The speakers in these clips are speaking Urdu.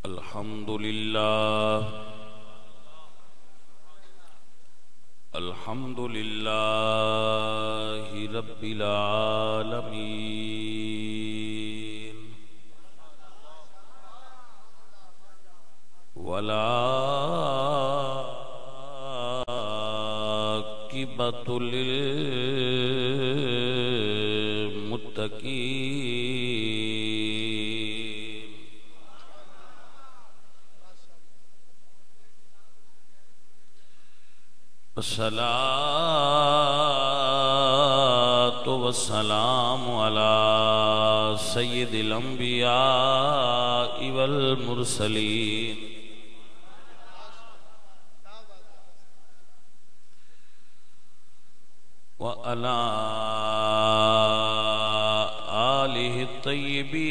الحمد لله الحمد لله رب العالمين والعاقبة للمتقين والصلاة والسلام على سيد الأنبياء والمرسلين وعلى آله الطيبين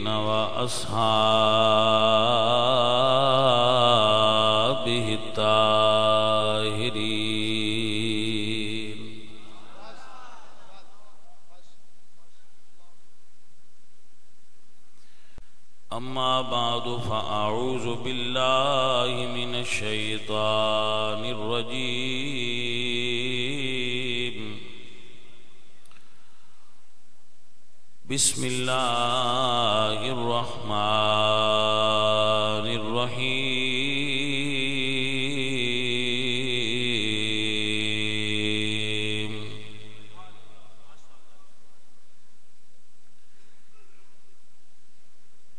وأصحابه الطاهرين أما بعد فأعوذ بالله من الشيطان الرجيم بسم الله الرحمن الرحيم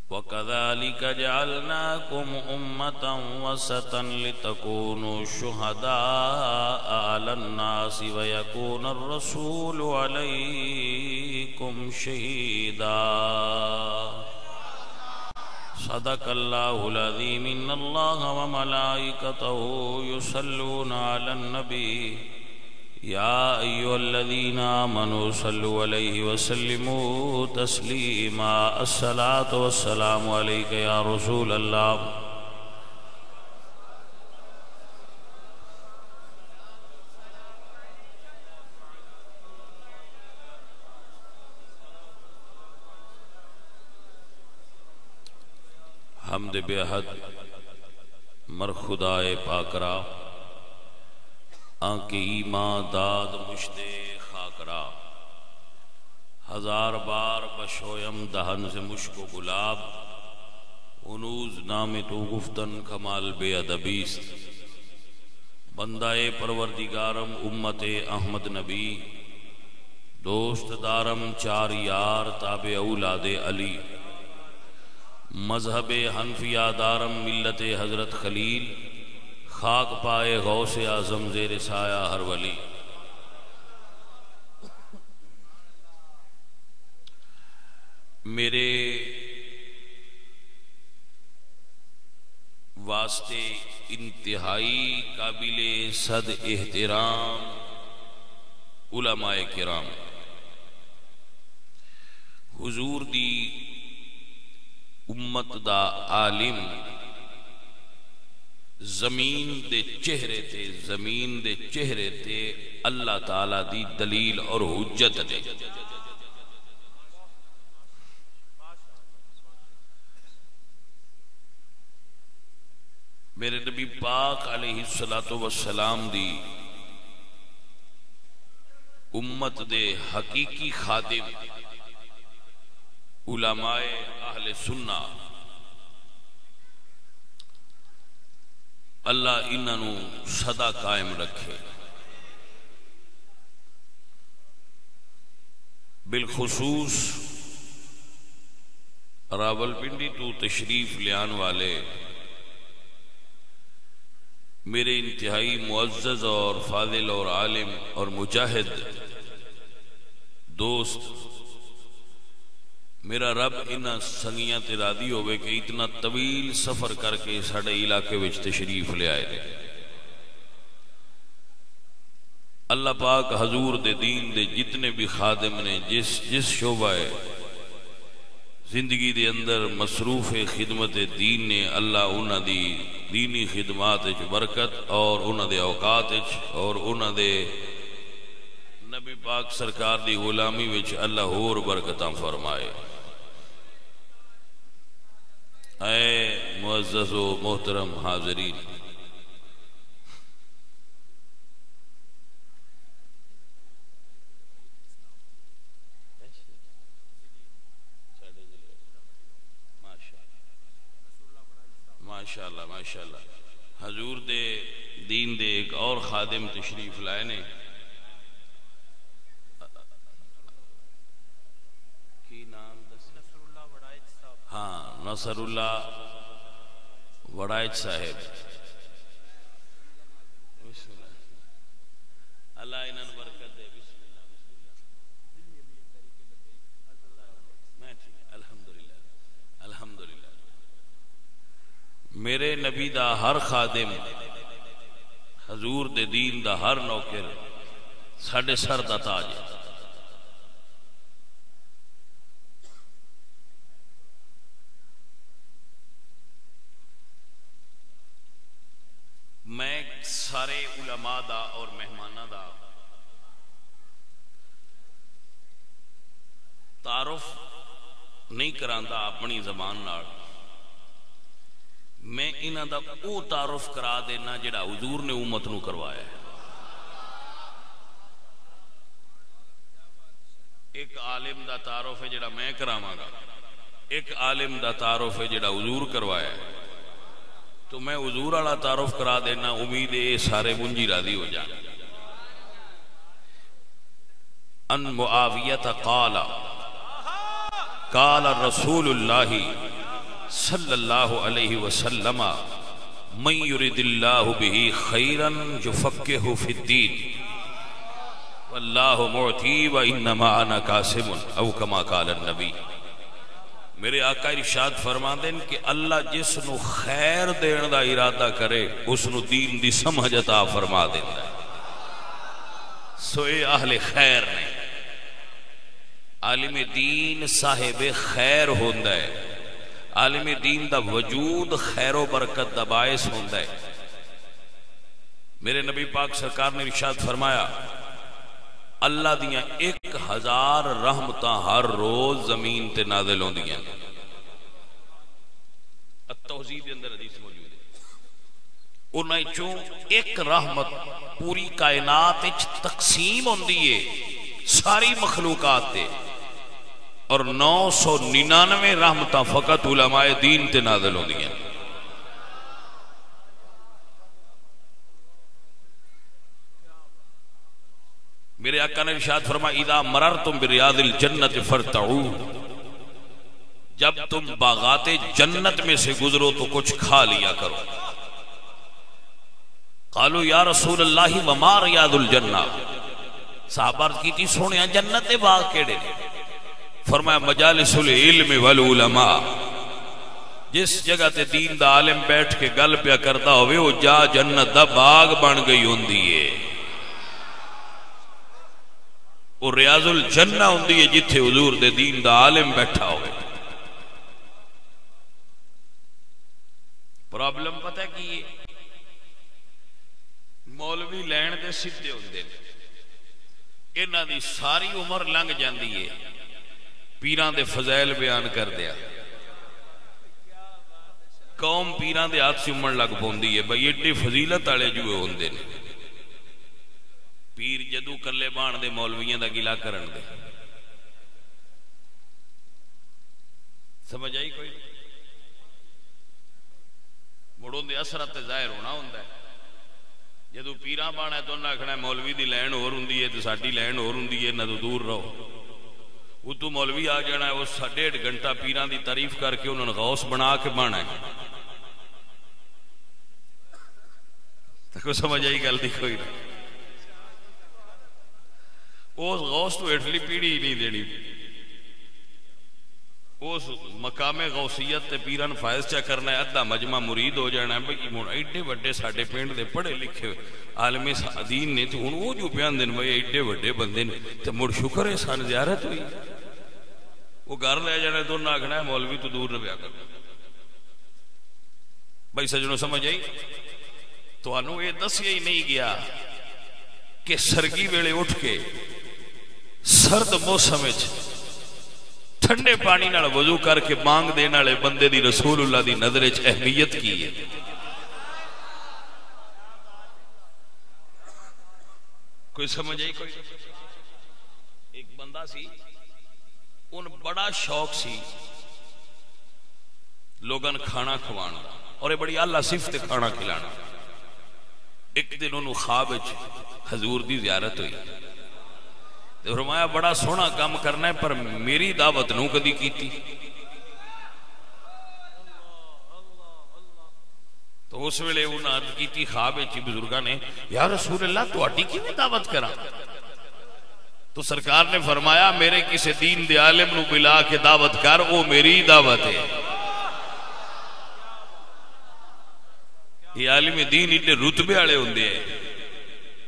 وكذلك جعلناكم أمة وسطا لتكونوا شهداء على الناس ويكون الرسول عليكم شهيدا صدق الله العظيم إن الله وملائكته يصلون على النبي يا أيها الذين آمنوا صلوا عليه وسلموا تسليما الصلاة والسلام عليك يا رسول الله حمد بے حد مر خدائے پاکرا آنکہ ایمان داد مشتے خاکرا ہزار بار بشویم دہن سے مشک و گلاب انوز نام تو گفتن کمال بے ادبیست بندہ پروردگارم امت احمد نبی دوست دارم چار یار تابع اولاد علی مذہب حنفیہ دارم ملت حضرت خلیل خاک پائے غوث اعظم زیر سایہ ہر ولی میرے واسطے انتہائی قابل صد احترام علماء کرام حضور دی امت دا عالم زمین دے چہرے تے اللہ تعالی دی دلیل اور حجت دے میرے نبی پاک علیہ السلام دی امت دے حقیقی خادم علماء اہل سنہ اللہ انہوں صدا قائم رکھے بالخصوص راولپنڈی تو تشریف لیان والے میرے انتہائی معزز اور فاضل اور عالم اور مجاہد دوست میرا رب انہا سنگیاں تے راضی ہوئے کہ اتنا طویل سفر کر کے ساڑھے علاقے وچ تشریف لے آئے دے اللہ پاک حضور دے دین دے جتنے بھی خادم نے جس شعبہ زندگی دے اندر مصروف خدمت دین نے اللہ انہاں دی دینی خدمات وچ برکت اور انہاں دے اوقات وچ اور انہاں دے نبی پاک سرکار دی غلامی وچ اللہ اور برکتاں فرمائے معزز و محترم حاضرین، ماشاءاللہ ماشاءاللہ حضور دے دین دے ایک اور خادم تشریف لائے نے، کی نام ہاں نصر اللہ وڑائچ صاحب، بسم اللہ اللہ انہاں برکت دے، بسم اللہ میں ٹھیک الحمدللہ الحمدللہ۔ میرے نبی دا ہر خادم، حضور دے دین دا ہر نوکر ساڈے سر دا تاج ہے۔ میں سارے علماء دا اور مہمانہ دا تعارف نہیں کراندا اپنی زبان نال، میں انہاں دا او تعارف کرا دینا جڑا حضور نے امت نو کروایا ہے۔ ایک عالم دا تعارف ہے جڑا میں کراواں گا، ایک عالم دا تعارف ہے جڑا حضور کروایا ہے، تو میں حضور والا تعارف کرا دینا، امید ہے سارے منجی راضی ہو جائیں۔ ان معاویہ قال قال رسول اللہ صلی اللہ علیہ وسلم من یرد اللہ بہ خیرا یفقہہ فی الدین واللہ معطی وانما انا قاسم او کما قال النبی۔ میرے آقا ارشاد فرما دیں کہ اللہ جس نو خیر دین دا ارادہ کرے اس نو دین دی سمجھ عطا فرما دیتا ہے۔ سوئے اہل خیر نے، عالم دین صاحب خیر ہوندا ہے، عالم دین دا وجود خیر و برکت دا باعث ہوندا ہے۔ میرے نبی پاک سرکار نے ارشاد فرمایا اللہ دیاں 1000 رحمتاں ہر روز زمین تے نازل ہوندیاں۔ التوحید دے اندر حدیث موجود ہے، انہاں چوں ایک رحمت پوری کائنات وچ تقسیم ہوندی ہے ساری مخلوقات تے، اور 999 رحمتاں فقط علماء دین تے نازل ہوندیاں۔ میرے آقا نے ارشاد فرمایا اذا مررتم بریاض الجنت فرتعوا، جب تم باغات جنت میں سے گزرو تو کچھ کھا لیا کرو۔ قالوا یا رسول اللہ وما ریاض الجنہ، صحابہ عرض کی تھی سونیا جنت دے باغ کیڑے نے؟ فرمایا مجالس العلم والعلماء، جس جگہ تے دین دا عالم بیٹھ کے گل پیا کردا ہوئے وہ جا جنت دا باغ بن گئی ہوندی ہے۔ وہ ریاض الجنہ ہوندی ہے جتھے حضور دے دین دا عالم بیٹھا ہوئے۔ پرابلم پتہ کی ہے؟ مولوی لین دے سدھے ہوندے نے، انہاں دی ساری عمر لنگ جاندی ہے پیران دے فضائل بیان کر دیا، قوم پیران دے ہاتھ چومن لگ پوندی ہے بھئی ایڈے فضیلت والے جوئے ہوندے نے، پیر جدو کلے بان دے مولویاں دا گلا کرن دے۔ سمجھ آئی کوئی؟ مڑوں دے اثرات تے ظاہر ہونا ہوندا ہے۔ جدو پیراں بانا ہے تو انہاں آکھنا مولوی دی لین ہور ہوندی ہے تے ساڈی لین ہور ہوندی ہے، نہ تو دور رہو۔ اتو مولوی آ جانا ہے وہ 1.5 گھنٹہ پیراں دی تعریف کر کے انہوں نے غوث بنا کے بانا ہے۔ تو سمجھ آئی گل دی کوئی نہیں؟ اس غوث تو اٹھلی پیڑی ہی نہیں دینی، اس مقام غوثیت تے پیران فائز چا کرنا ہے، ادھا مجمع مرید ہو جانا ہے بھئی ہن ایڈے وڈے ساڈے پنڈ دے پڑھے لکھے عالم دین نے تے ہن وہ جو بیان دین بھئی ایڈے وڈے بندے نے تے مڑ شکر ہے سن زیارت ہوئی، وہ گھر لے جانا ہے تو نہ آکھنا ہے مولوی تو دور رہیا کرنا۔ بھائی سجنوں سمجھ آئی؟ تو انہوں یہ دسیا ہی نہیں گیا کہ سرگی ویلے اٹھ کے سرد موسم ٹھنڈے پانی نال وضو کر کے مانگ دینے والے بندے دی رسول اللہ دی نظر وچ اہمیت کی ہے؟ کوئی سمجھ آئی؟ کوئی ایک بندہ سی ان بڑا شوق سی لوگن کھانا کھوانا اور یہ بڑی اعلیٰ صفت کھانا کھلانا. ایک دن انہوں خواب حضور دی زیارت ہوئی تو فرمایا بڑا سونا کام کرنا ہے پر میری دعوت نو کدی کیتی. تو اس ویلے انہوں نے کیتی خواب بزرگاں نے یا رسول اللہ تو اڈی کی دعوت کرا؟ تو سرکار نے فرمایا میرے کسی دین دے عالم نو بلا کے دعوت کر وہ میری دعوت ہے. یہ عالم دین اتنے رتبے والے ہوندے ہیں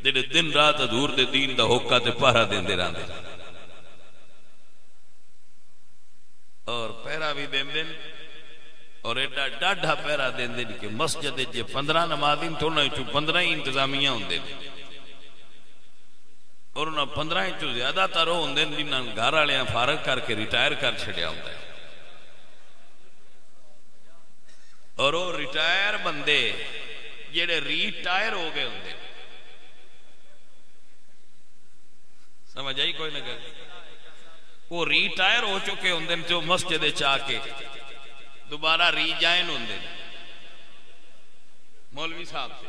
جڑے دن رات حضور دے دین دا ہوکا تے پہرا دیندے رہندے اور پہرا بھی دیندے اور ایڈا ڈاڈھا پہرا دیندے کہ مسجد جے 15 نمازی تو انہاں چوں 15 ہی انتظامیہ ہوندے اور انہاں 15 چوں زیادہ تر ہوندے جنہاں گھر والے فارغ کر کے ریٹائر کر چھڈیا ہوندا ہے. اور وہ ریٹائر بندے جڑے ریٹائر ہو گئے ہوندے سمجھ آئی کوئی نہ کہ وہ ریٹائر ہو چکے ہوندے جو مسجد چا کے دوبارہ ری جائن ہوندے مولوی صاحب سے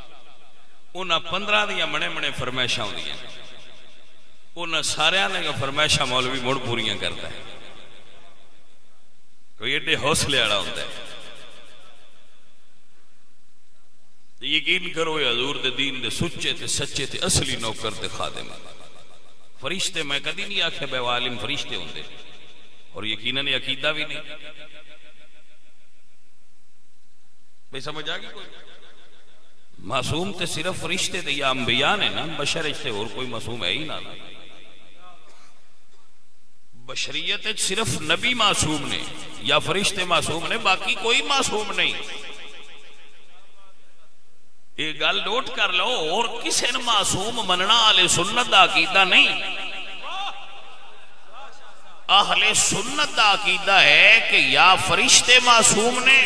انہاں 15 دیاں بڑے بڑے فرمائشاں ہوندیاں انہاں سارے نے فرمائشاں مولوی مڑ پوریاں کرتا ہے. کوئی ایڈے حوصلے والا ہوتا ہے. یقین کرو یہ حضور دے دین دے سچے تے سچے تے اصلی نوکر تے خادم. فرشتے میں کدی نہیں آکھے بے عالم فرشتے ہوندے اور یقیناً عقیدہ بھی نہیں. بھئی سمجھ آگی کوئی؟ معصوم تے صرف فرشتے تے یا انبیاء نے نا، بشر اشتے اور کوئی معصوم ہے ہی نا. بشریت صرف نبی معصوم نے یا فرشتے معصوم نے، باقی کوئی معصوم نہیں. یہ گل نوٹ کر لو، اور کسی نے معصوم مننا اہل سنت دا عقیدہ نہیں. اہل سنت دا عقیدہ ہے کہ یا فرشتے معصوم نے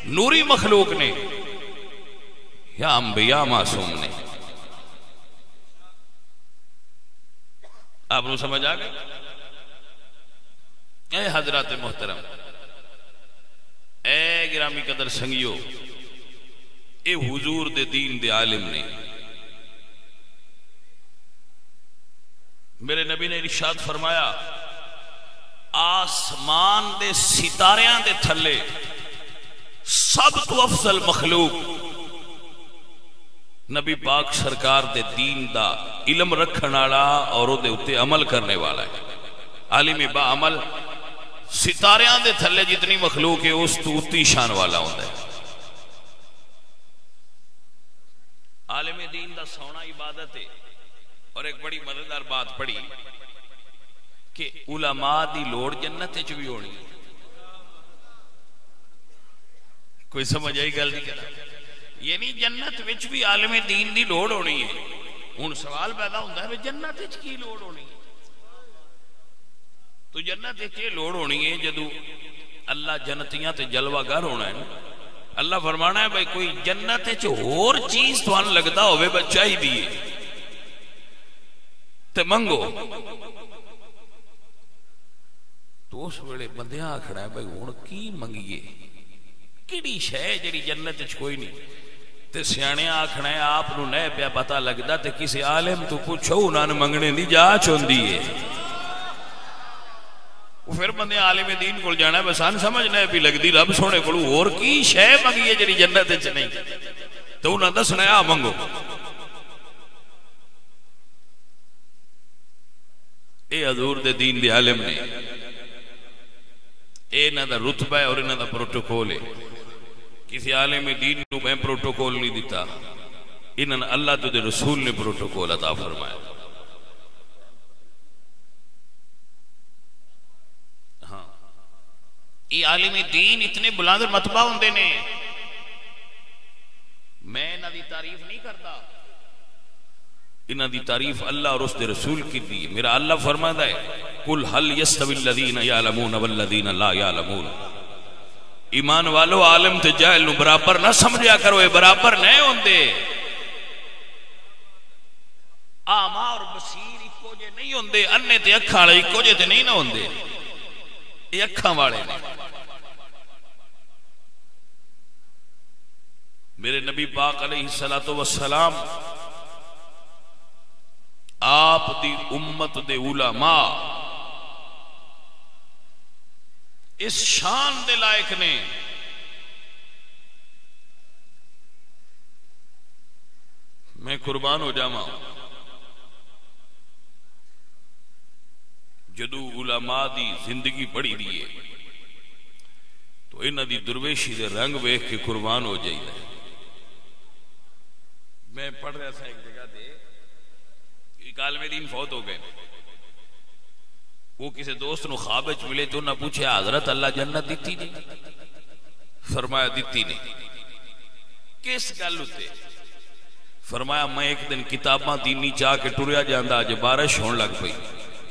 نوری مخلوق نے یا انبیاء معصوم نے. آپ نے سمجھ آ گئے؟ اے حضرات محترم، اے گرامی قدر سنگیو، اے حضور دے دین دے عالم نے میرے نبی نے ارشاد فرمایا آسمان دے ستاریاں دے تھلے سب تو افضل مخلوق نبی پاک سرکار دے دین دا علم رکھن والا اور او دے اتے عمل کرنے والا ہے. عالم با عمل ستاریاں دے تھلے جتنی مخلوق ہے اس تو اتی شان والا ہوتا ہے. عالم دین دا سونا عبادت ہے. اور ایک بڑی مزیدار بات پڑھی کہ علماء دی لوڑ جنت وچ بھی ہونی. کوئی سمجھ آئی گل نہیں کرا؟ یعنی جنت وچ بھی عالم دین دی لوڑ ہونی ہے. ہن سوال پیدا ہوتا ہے جنت وچ کی لوڑ ہونی ہے؟ تو جنت وچ یہ لوڑ ہونی ہے جدو اللہ جنتیاں تے جلوہ گر ہونا ہے. اللہ فرمانا ہے بھائی کوئی جنت وچ اور چیز تو ان لگتا ہوئے بچہ ہی دیئے تے منگو. تو اس ویلے بندیاں آکھڑا ہے بھائی ہن کی منگیے؟ کیڑی شے جڑی جنت وچ کوئی نہیں؟ تے سیانے آکھنا ہے آپ نو نہ پیا پتہ لگدا تے کسی عالم تو پوچھو انہاں نے منگنے دی جاچ ہوندی ہے. وہ پھر بندے عالم دین کول جانا ہے بس ان سمجھنا ہے بھی لگدی رب سونے کولوں اور کی شے منگیے جڑی جنت وچ نہیں؟ تو انہاں دسنا ہے آ منگو. اے حضور دے دین دے عالم نے، اے انہاں دا رتبہ ہے اور انہاں دا پروٹوکول ہے. کسی عالم دین نو میں پروٹوکول نہیں دیتا، انہاں نے اللہ تو دے رسول نے پروٹوکول عطا فرمایا. ہاں یہ عالم دین اتنے بلند مرتبہ ہوندے نے. میں انہاں دی تعریف نہیں کرتا، انہاں دی تعریف اللہ اور اس دے رسول کی دی. میرا اللہ فرماتا ہے قل هل يستوي الذين يعلمون والذين لا يعلمون. ایمان والو عالم تے جاہل نو برابر نہ سمجھیا کرو، اے برابر نہیں ہوندے. آما اور بصیر اکو جے نہیں ہوندے، انے تے اکھاں والے اکو جے تے نہیں نہ ہوندے. اے اکھاں والے نے. میرے نبی پاک علیہ السلام آپ دی امت دے علماء اس شان دے لائق نے میں قربان ہو جاواں جدو علماء دی زندگی پڑھی دیئے تو انہاں دی درویشی دے رنگ ویکھ کے قربان ہو جائیے. میں پڑھ رہا تھا ایک جگہ دے ایک عالم دین فوت ہو گئے. وہ کسی دوست نو خواب وچ ملے تو نہ پوچھا حضرت اللہ جنت دیتی نہیں؟ فرمایا دیتی نہیں. کس گل تے؟ فرمایا میں ایک دن کتاباں دینی چاہ کے ٹریا جاندا اج بارش ہون لگ پئی.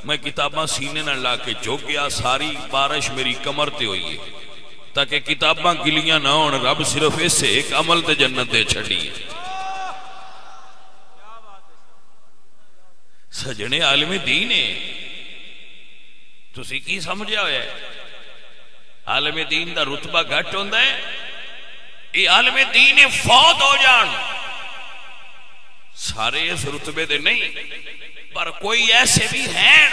میں کتاباں سینے نہ لا کے جھک گیا، ساری بارش میری کمر تے ہوئی ہے تاکہ کتاباں گلیاں نہ ہون. رب صرف اسے ایک عمل تے جنت دے چھڑی ہے. سجنے عالم دین ہے. تسی کی سمجھا ہویا ہے عالم دین دا رتبہ گھٹ ہوندا ہے؟ یہ عالم دین فوت ہو جان سارے اس رتبے دے نہیں، پر کوئی ایسے بھی ہیں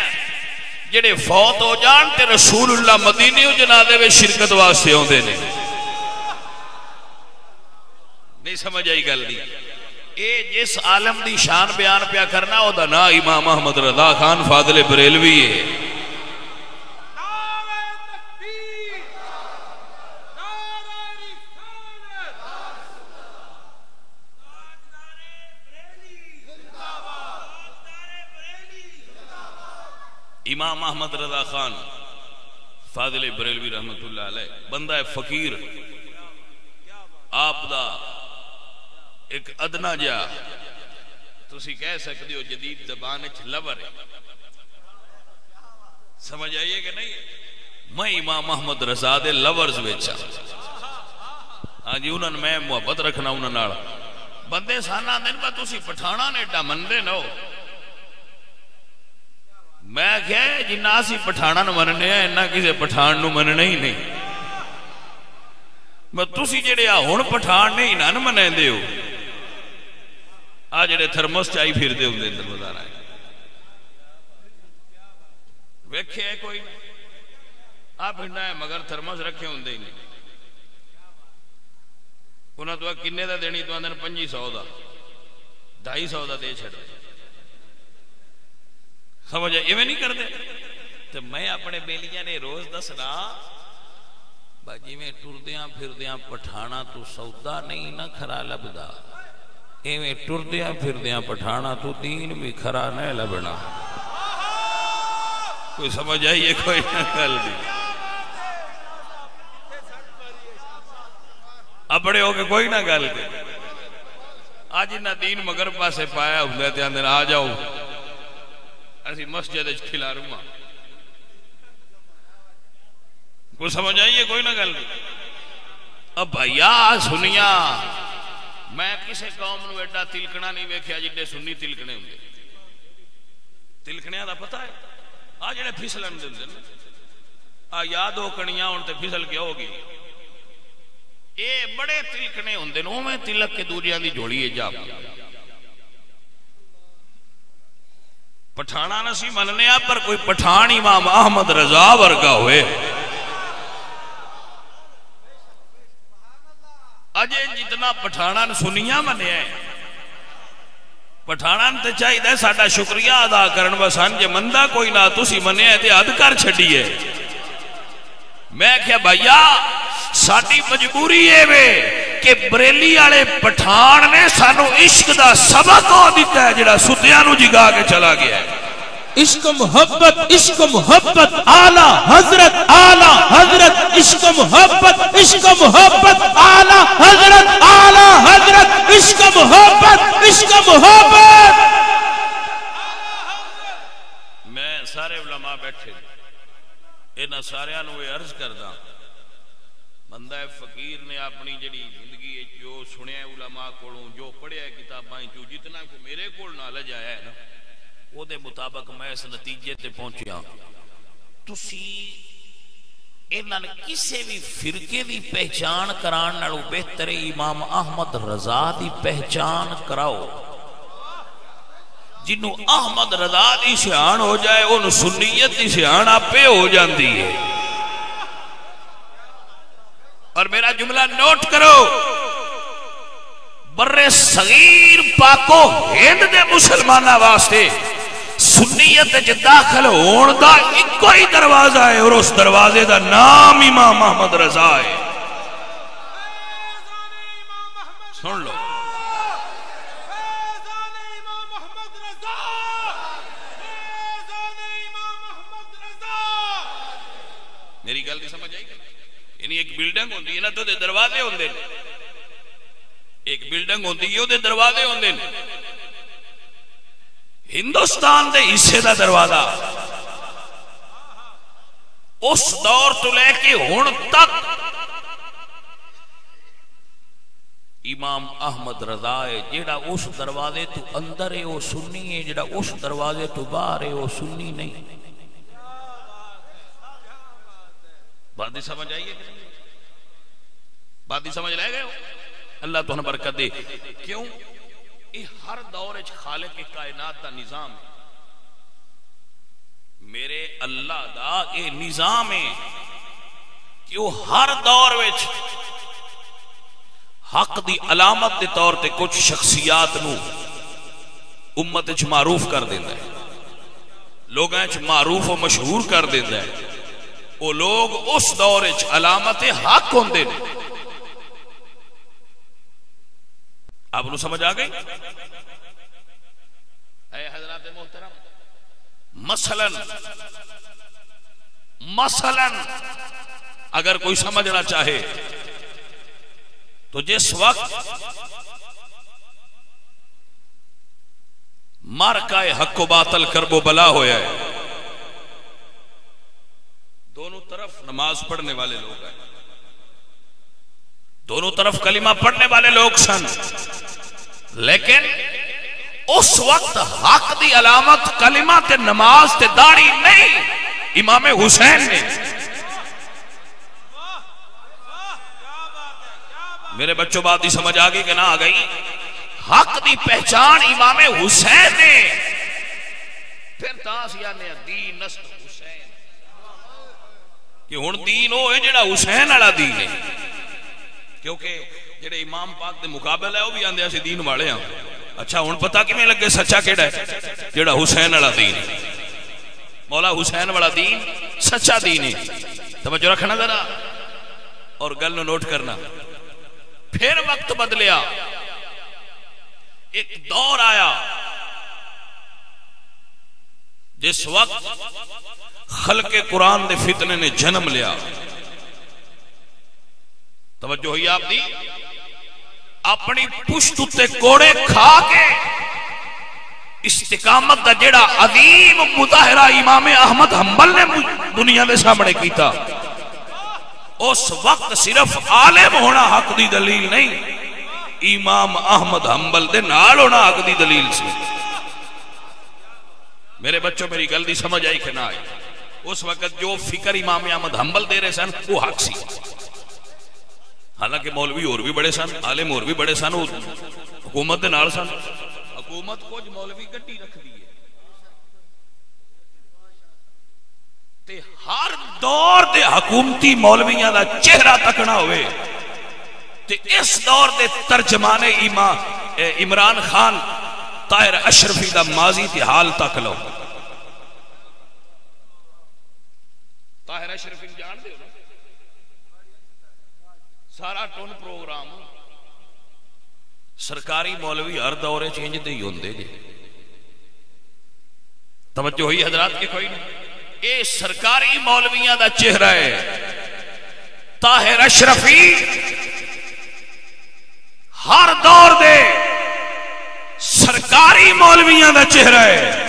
جڑے فوت ہو جان تے رسول اللہ مدینے و جنازے میں شرکت واسطے ہوندے نے. نہیں سمجھ آئی گل دی؟ اے جس عالم دی شان بیان پیا کرنا او دا نا امام احمد رضا خان فاضل بریلوی ہے. امام احمد رضا خان فاضل بریلوی رحمت اللہ علیہ بندہ فقیر، آپ دا ایک ادنا جا تسی کہہ سکتے ہو جدید زبان وچ لور ہے. سمجھ آئیے کہ نہیں؟ میں امام احمد رضا دے لورز وچ ہاں جی انہاں میں محبت رکھنا انہاں نال. بندے سانا دن با تسی پٹھانا نے ایڈا مندے نہ ہو. میں کہے جنہ اسی پٹھانا نو مننے ہیں انہاں کسے پٹھان نو مننے ہی نہیں. میں تسی جڑے ہن پٹھان نہیں نہ منے دے ہو آ جڑے تھرمس چائی پھر دے ہوندے اندر بازار آئے ویکھے ہے کوئی آ پھرنا ہے مگر تھرمس رکھے ہوندے ہی نہیں. انہاں تو کنے دا دینی تو اندر 500 دا 250 دا دے چھڑ. سمجھ آئے ایویں نہیں کر دے. تو میں اپنے بیلیاں نے روز دسنا باجی میں ٹردیاں پھردیاں پٹھانا تو سودا نہیں نہ کھرا لبدا. ایویں ٹردیاں پھردیاں پٹھانا تو دین بھی کھرا نہیں لبنا. کوئی سمجھ آئیے کوئی نہ گل نہیں. اپنے ہو کے کوئی نہ گل دے. آج نہ دین مگر پاسے پایا ہوندے تے اندر آ جاؤ اسی مسجد وچ کھلا رہا. کوئی سمجھ آئیے کوئی نہ گل نہیں. اب بھائیا سنیا میں کسے قوم نو ایڈا تلکنا نہیں ویکھیا جڑے سنی تلکنے ہوندے. تلکنے دا پتہ ہے آ جڑے پھسلن دے آ یاد ہو کنیاں ہن تے پھسل کے ہو گئی. اے بڑے تلکنے ہوندے نو میں تلک کے دوریاں دی جوڑی جا پٹھانا نہ سی مننے آ پر کوئی پٹھان امام احمد رضا ورگا ہوئے. اجے جتنا پٹھانان سنیاں منیا ہے پٹھانان تے چاہیے ساڈا شکریہ ادا کرن وسان جے مندہ کوئی نہ تسی منیا ہے تے حد کر چھڈی ہے. میں کہیا بھائیا ساڈی مجبوری ہے وے کہ بریلی والے پٹھان نے سانو عشق دا سبق او دتا ہے جڑا ستیاں نو جگا کے چلا گیا ہے. عشق محبت اعلی حضرت عشق محبت اعلی حضرت عشق محبت انہاں سارے نو عرض کردا بندہ فقیر نے اپنی جڑی زندگی جو سنیا علماء کولوں جو پڑھیا کتاباں جو جتنا کو میرے کول نالج آیا ہے نا او دے مطابق میں اس نتیجے تے پہنچیا تسی انہاں نے کسی بھی فرقے دی پہچان کران نالوں بہتر امام احمد رضا دی پہچان کراؤ جنوں احمد رضا دی شان ہو جائے انہوں سنیت دی شان آپے ہو جاندی ہے اور میرا جملہ نوٹ کرو برے صغیر پاکو ہند دے مسلمانہ واسطے سنیت جو داخل ہون دا ایک کوئی دروازہ ہے اور اس دروازے دا نام امام احمد رضا ہے سن لو میری گل دی سمجھ آئی یعنی ایک بلڈنگ ہوندی ہے نا تو دے دروازے ہوندے ایک بلڈنگ ہوندی ہے دے دروازے ہوندے ہندوستان دے حصے دا دروازہ اس دور تو لے کے ہن تک امام احمد رضا ہے جیڑا اس دروازے تو اندر ہے وہ سنی ہے جیڑا اس دروازے تو باہر ہے وہ سنی نہیں بات سمجھ آئیے بات سمجھ لے گئے ہو اللہ تو ہمیں برکت دے کیوں یہ ہر دور خالق کائنات دا نظام ہے میرے اللہ دا یہ نظام ہے کہ وہ ہر دور وچ حق دی علامت دے طور تے کچھ شخصیات نو امت وچ معروف کر دیندا ہے لوگاں وچ معروف و مشہور کر دیندا ہے وہ لوگ اس دور وچ علامت حق ہوندے نے آپ نو سمجھ آ گئی اے حضرات محترم مثلا اگر کوئی سمجھنا چاہے تو جس وقت مارکہ حق و باطل کرب و بلا ہویا ہے دونوں طرف نماز پڑھنے والے لوگ ہیں دونوں طرف کلمہ پڑھنے والے لوگ سن لیکن اس وقت حق دی علامت کلمہ تے نماز تے داڑھی نہیں امام حسین نے میرے بچوں بات دی سمجھ آگئی کہ نہ آگئی حق دی پہچان امام حسین نے پھر تاسیانے دین نسل حسین کہ ہن دین ہو ہے جڑا حسین والا دین ہے کیونکہ جڑے امام پاک دے مقابلہ ہے وہ بھی آندے اسی دین والے ہاں اچھا ہن پتہ کیویں لگے سچا کیڑا ہے جڑا حسین والا دین ہے مولا حسین والا دین سچا دین ہے توجہ رکھنا ذرا اور گل نو نوٹ کرنا پھر وقت بدلیا ایک دور آیا جس وقت خلق قرآن دے فتنے نے جنم لیا توجہ ہوئی آپ دی اپنی پشت تے کوڑے کھا کے استقامت دا جڑا عظیم مظاہرہ امام احمد حنبل نے دنیا دے سامنے کیتا اس وقت صرف عالم ہونا حق دی دلیل نہیں امام احمد حنبل دے نال ہونا حق دی دلیل سی میرے بچوں میری گل دی سمجھ آئی کہ نہ آئی اس وقت جو فکر امام احمد حنبل دے رہے سن وہ حق سی حالانکہ مولوی اور بھی بڑے سن عالم اور بھی بڑے سن حکومت دے نال سن حکومت کچھ مولوی گٹی رکھ دی تے ہر دور دے حکومتی مولویاں دا چہرہ تکنا ہوئے تے اس دور دے ترجمان عمران خان طاہر اشرفی دا ماضی تے حال تک لو طاہر اشرفی جان دے سارا ٹون پروگرام سرکاری مولوی ہر دورے چینج دے ہی ہوندے جے توجہ ہوئی حضرات کے کوئی نہیں اے سرکاری مولویاں دا چہرہ ہے طاہر اشرفی ہر دور دے سرکاری مولویاں دا چہرہ ہے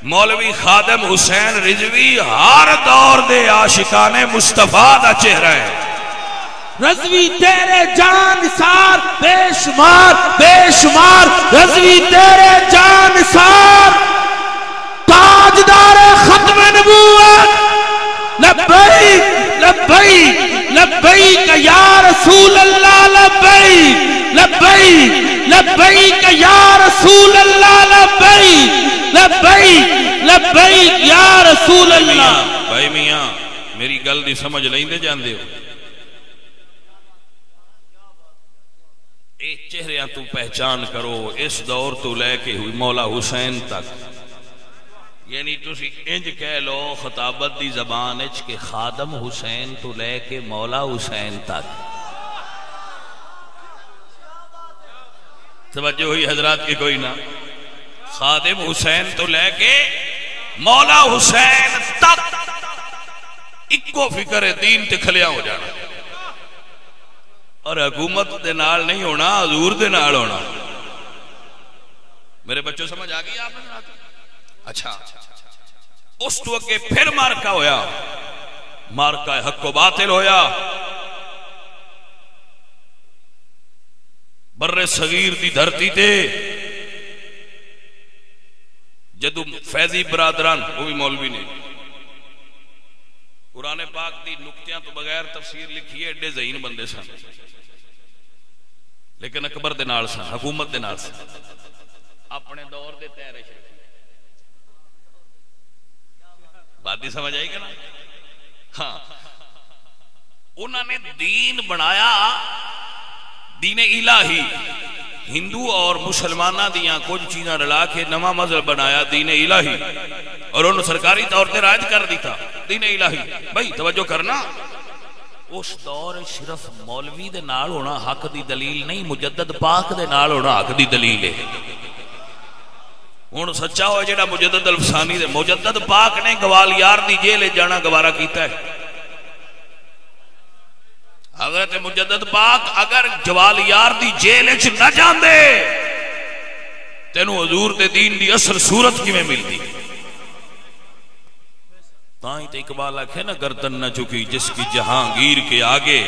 مولوی خادم حسین رضوی ہر دور دے عاشقان مصطفیٰ دا چہرہ ہے. رضوی تیرے جان سار بے شمار بے شمار، رضوی تیرے جان سار تاجدار ختم نبوت. لبیک لبیک لبیک یا رسول اللہ، لبیک لبیک لبیک یا رسول اللہ، لبیک لبیک لبیک یا رسول اللہ. بھائی میاں میری گل دی سمجھ لیں دے جان دے ہو. اے چہریاں تو پہچان کرو اس دور تو لے کے ہوئی مولا حسین تک. یعنی تسی انج کہہ لو خطابت دی زبان اچ کہ خادم حسین تو لے کے مولا حسین تک. توجہ ہوئی حضرات کی کوئی نہ؟ خادم حسین تو لے کے مولا حسین تک اکو فکر دین تے کھلیا ہو جانا، اور حکومت دے نال نہیں ہونا، حضور دے نال ہونا. میرے بچوں سمجھ آ گئی آپ نے؟ اچھا اس تو اگے پھر مارکا ہویا، مارکا حق و باطل ہویا. بر صغیر دی دھرتی تے جدو فیضی برادران، وہ بھی مولوی نے، قرآن پاک دی نکتیاں تو بغیر تفسیر لکھی ہے، ایڈے ذہین بندے سن، لیکن اکبر دے نال سن، حکومت دے نال سن، اپنے دور دے تیرے شریف. بات دی سمجھ آئی کہ نا؟ ہاں انہوں نے دین بنایا، دین الہی، ہندو اور مسلمانہ دیاں کچھ چیزاں رلا کے نواں مذہب بنایا دین الہی، اور انہوں سرکاری طور تے رائج کر دیتا دین الہی. بھائی توجہ کرنا، اس دور صرف مولوی دے نال ہونا حق دی دلیل نہیں، مجدد پاک دے نال ہونا حق دی دلیل ہے. ہوں سچا ہوا جڑا مجدد الفسانی دے، مجدد پاک نے گوالیار دی جیل جانا گوارا کیتا ہے. حضرت مجدد پاک اگر گوالیار دی جیل وچ نہ جاندے تینوں حضور دے دین دی اصل صورت کیویں ملدی؟ تاں ہی تے اقبال آکھے نا، گردن نہ جھکی جس کی جہانگیر کے آگے.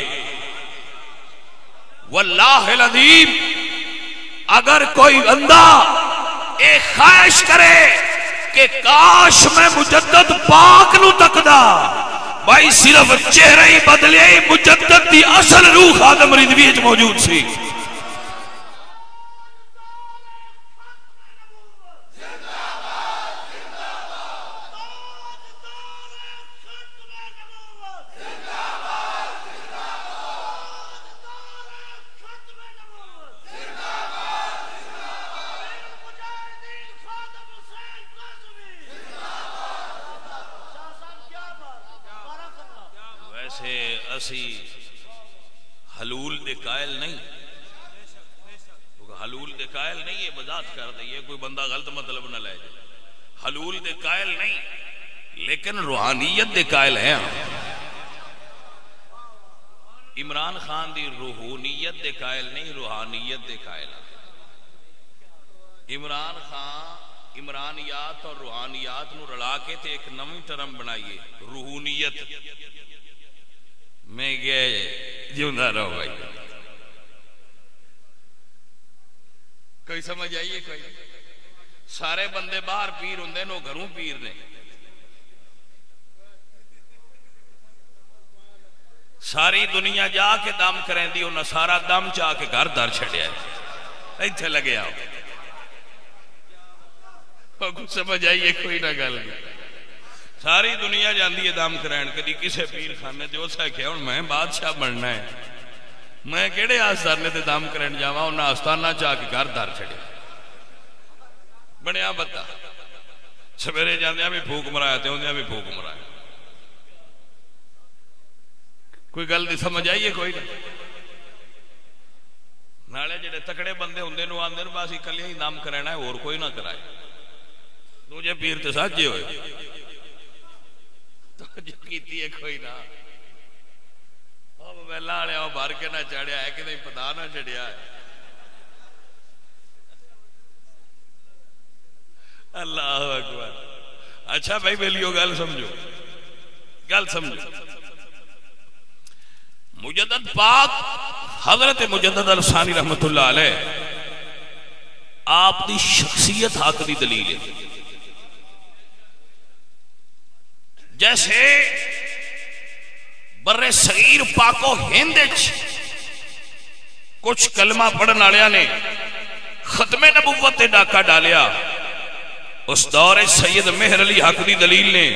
واللہ العظیم اگر کوئی بندہ ایک خواہش کرے کہ کاش میں مجدد پاک نو تکدا، بھائی صرف چہرہ ہی بدلے، مجدد دی اصل روح خادم رضوی وچ موجود سی. اسی حلول دے قائل نہیں، حلول دے قائل نہیں، یہ وضاحت کر دئیے کوئی بندہ غلط مطلب نہ لے جائے. حلول دے قائل نہیں لیکن روحانیت دے قائل ہیں. عمران خان دی روحانیت دے قائل نہیں، روحانیت دے قائل. عمران خان عمرانیات اور روحانیات نو رلا کے تے ایک نویں ٹرم بنائیے، روحانیت. میں گئے جیوندہ رہو بھائی. کوئی سمجھ آئیے؟ کوئی سارے بندے باہر پیر ہوندے نو گھروں پیر نے. ساری دنیا جا کے دم کریں دی، انہاں سارا دم چاہ کے گھر در چھڑیا ہے. ایتھے لگے آؤ. کچھ سمجھ آئیے؟ کوئی نہ گل نہیں. ساری دنیا جاندی ہے دم کرائن، کدی کسے پیر خانے تے اس آکھیا ہن میں بادشاہ بننا ہے، میں کیڑے آستانے تے دم کرائن جاواں؟ انہاں آستانہ چاہ کے گھر در چھڑے. بنیا بتا سویرے جاندیاں بھی پھوک مرایا تے ہوندیاں بھی پھوک مرایا. کوئی گل دی سمجھ آئیے؟ کوئی نہیں. نالے جڑے تکڑے بندے ہوندے نو آندے نو بس اکلے ہی دم کرانا ہے، اور کوئی نہ کرائے. دوجے پیر تے ساجے ہوئے جو کیتی ہے کوئی نہ. اب ویلا والے آؤ بھر کے نہ چڑھیا ہے کہ نہیں پتا نہ چڑھیا ہے. اللہ اکبر. اچھا بھائی بیلیو گل سمجھو، گل سمجھو. مجدد پاک حضرت مجدد الثانی رحمت اللہ علیہ آپ دی شخصیت حق دی دلیل ہے. جیسے بر صغیر پاک و ہند کچھ کلمہ پڑھن والے نے ختم نبوت تے ڈاکہ ڈالیا، اس دور سید مہر علی حق دی دلیل نے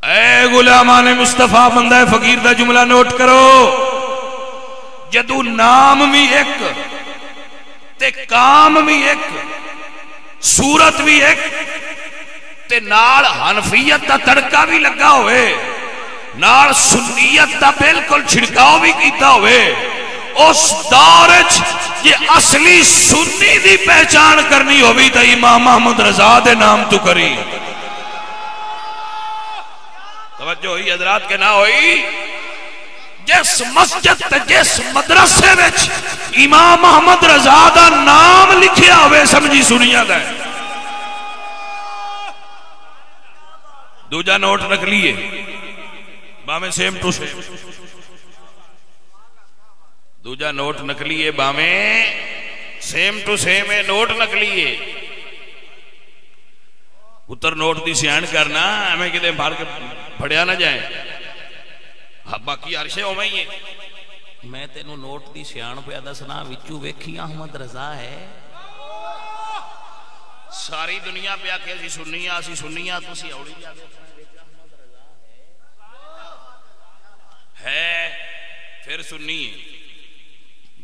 اے غلامان مصطفیٰ بندہ فقیر دا جملہ نوٹ کرو، جدو نام بھی ایک تے کام بھی ایک صورت بھی ایک تے نال حنفیت دا تڑکا بھی لگا ہوئے، نال سنیت دا بالکل چھڑکاؤ بھی کیتا ہوئے، اس دور یہ اصلی سنی دی پہچان کرنی ہوئی تو امام محمد رضا دے نام تو کری. توجہ ہوئی حضرات کے نہ ہوئی؟ جس مسجد تے جس مدرسے وچ امام محمد رضا دا نام لکھیا ہوئے سمجھی سنیا دا ہے. دوجا نوٹ رکھ لیے باویں سیم ٹو سیم، دوجا نوٹ نکلیے باویں سیم ٹو سیم ہے، نوٹ نکلیے اتر نوٹ دی سیان کرنا ہمیں کدے بھار کے پھڑیا نہ جائیں، باقی عرشے ہو میں میں تینوں نوٹ دی سیان پہ دسنا وچو ویکھی احمد رضا ہے. ساری دنیا پہ آکے اسی سنیاں تو سی اوڑی جا ہے پھر سنی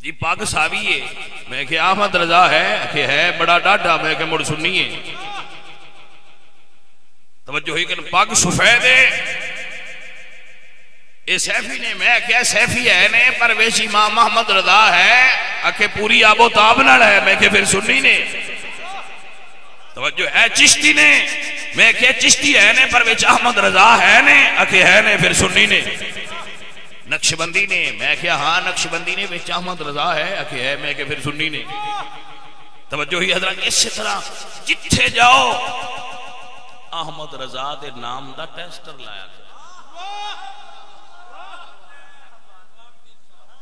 جی پاک ساوی ہے، میں کہ احمد رضا ہے بڑا ڈاڈا، میں کہ مڑ سنی ہے. توجہ ہوئی کہ پاک سفید ہے اے سیفی نے، میں کہ سیفی ہے نے پر ویش امام محمد رضا ہے کہ پوری آب و تاب نال ہے، میں کہ پھر سنی نے. توجہ ہے چشتی نے، میں کہ چشتی ہے نے پر ویچ احمد رضا ہے نے کہ ہے نے پھر سنی نے. نقشبندی نے، میں کہ ہاں نقشبندی نے ویچ احمد رضا ہے کہ ہے، میں کہ پھر سنی نے. توجہ ہوئی حضرت؟ اسی طرح جتھے جاؤ احمد رضا دے نام دا ٹیسٹر لایا تھا.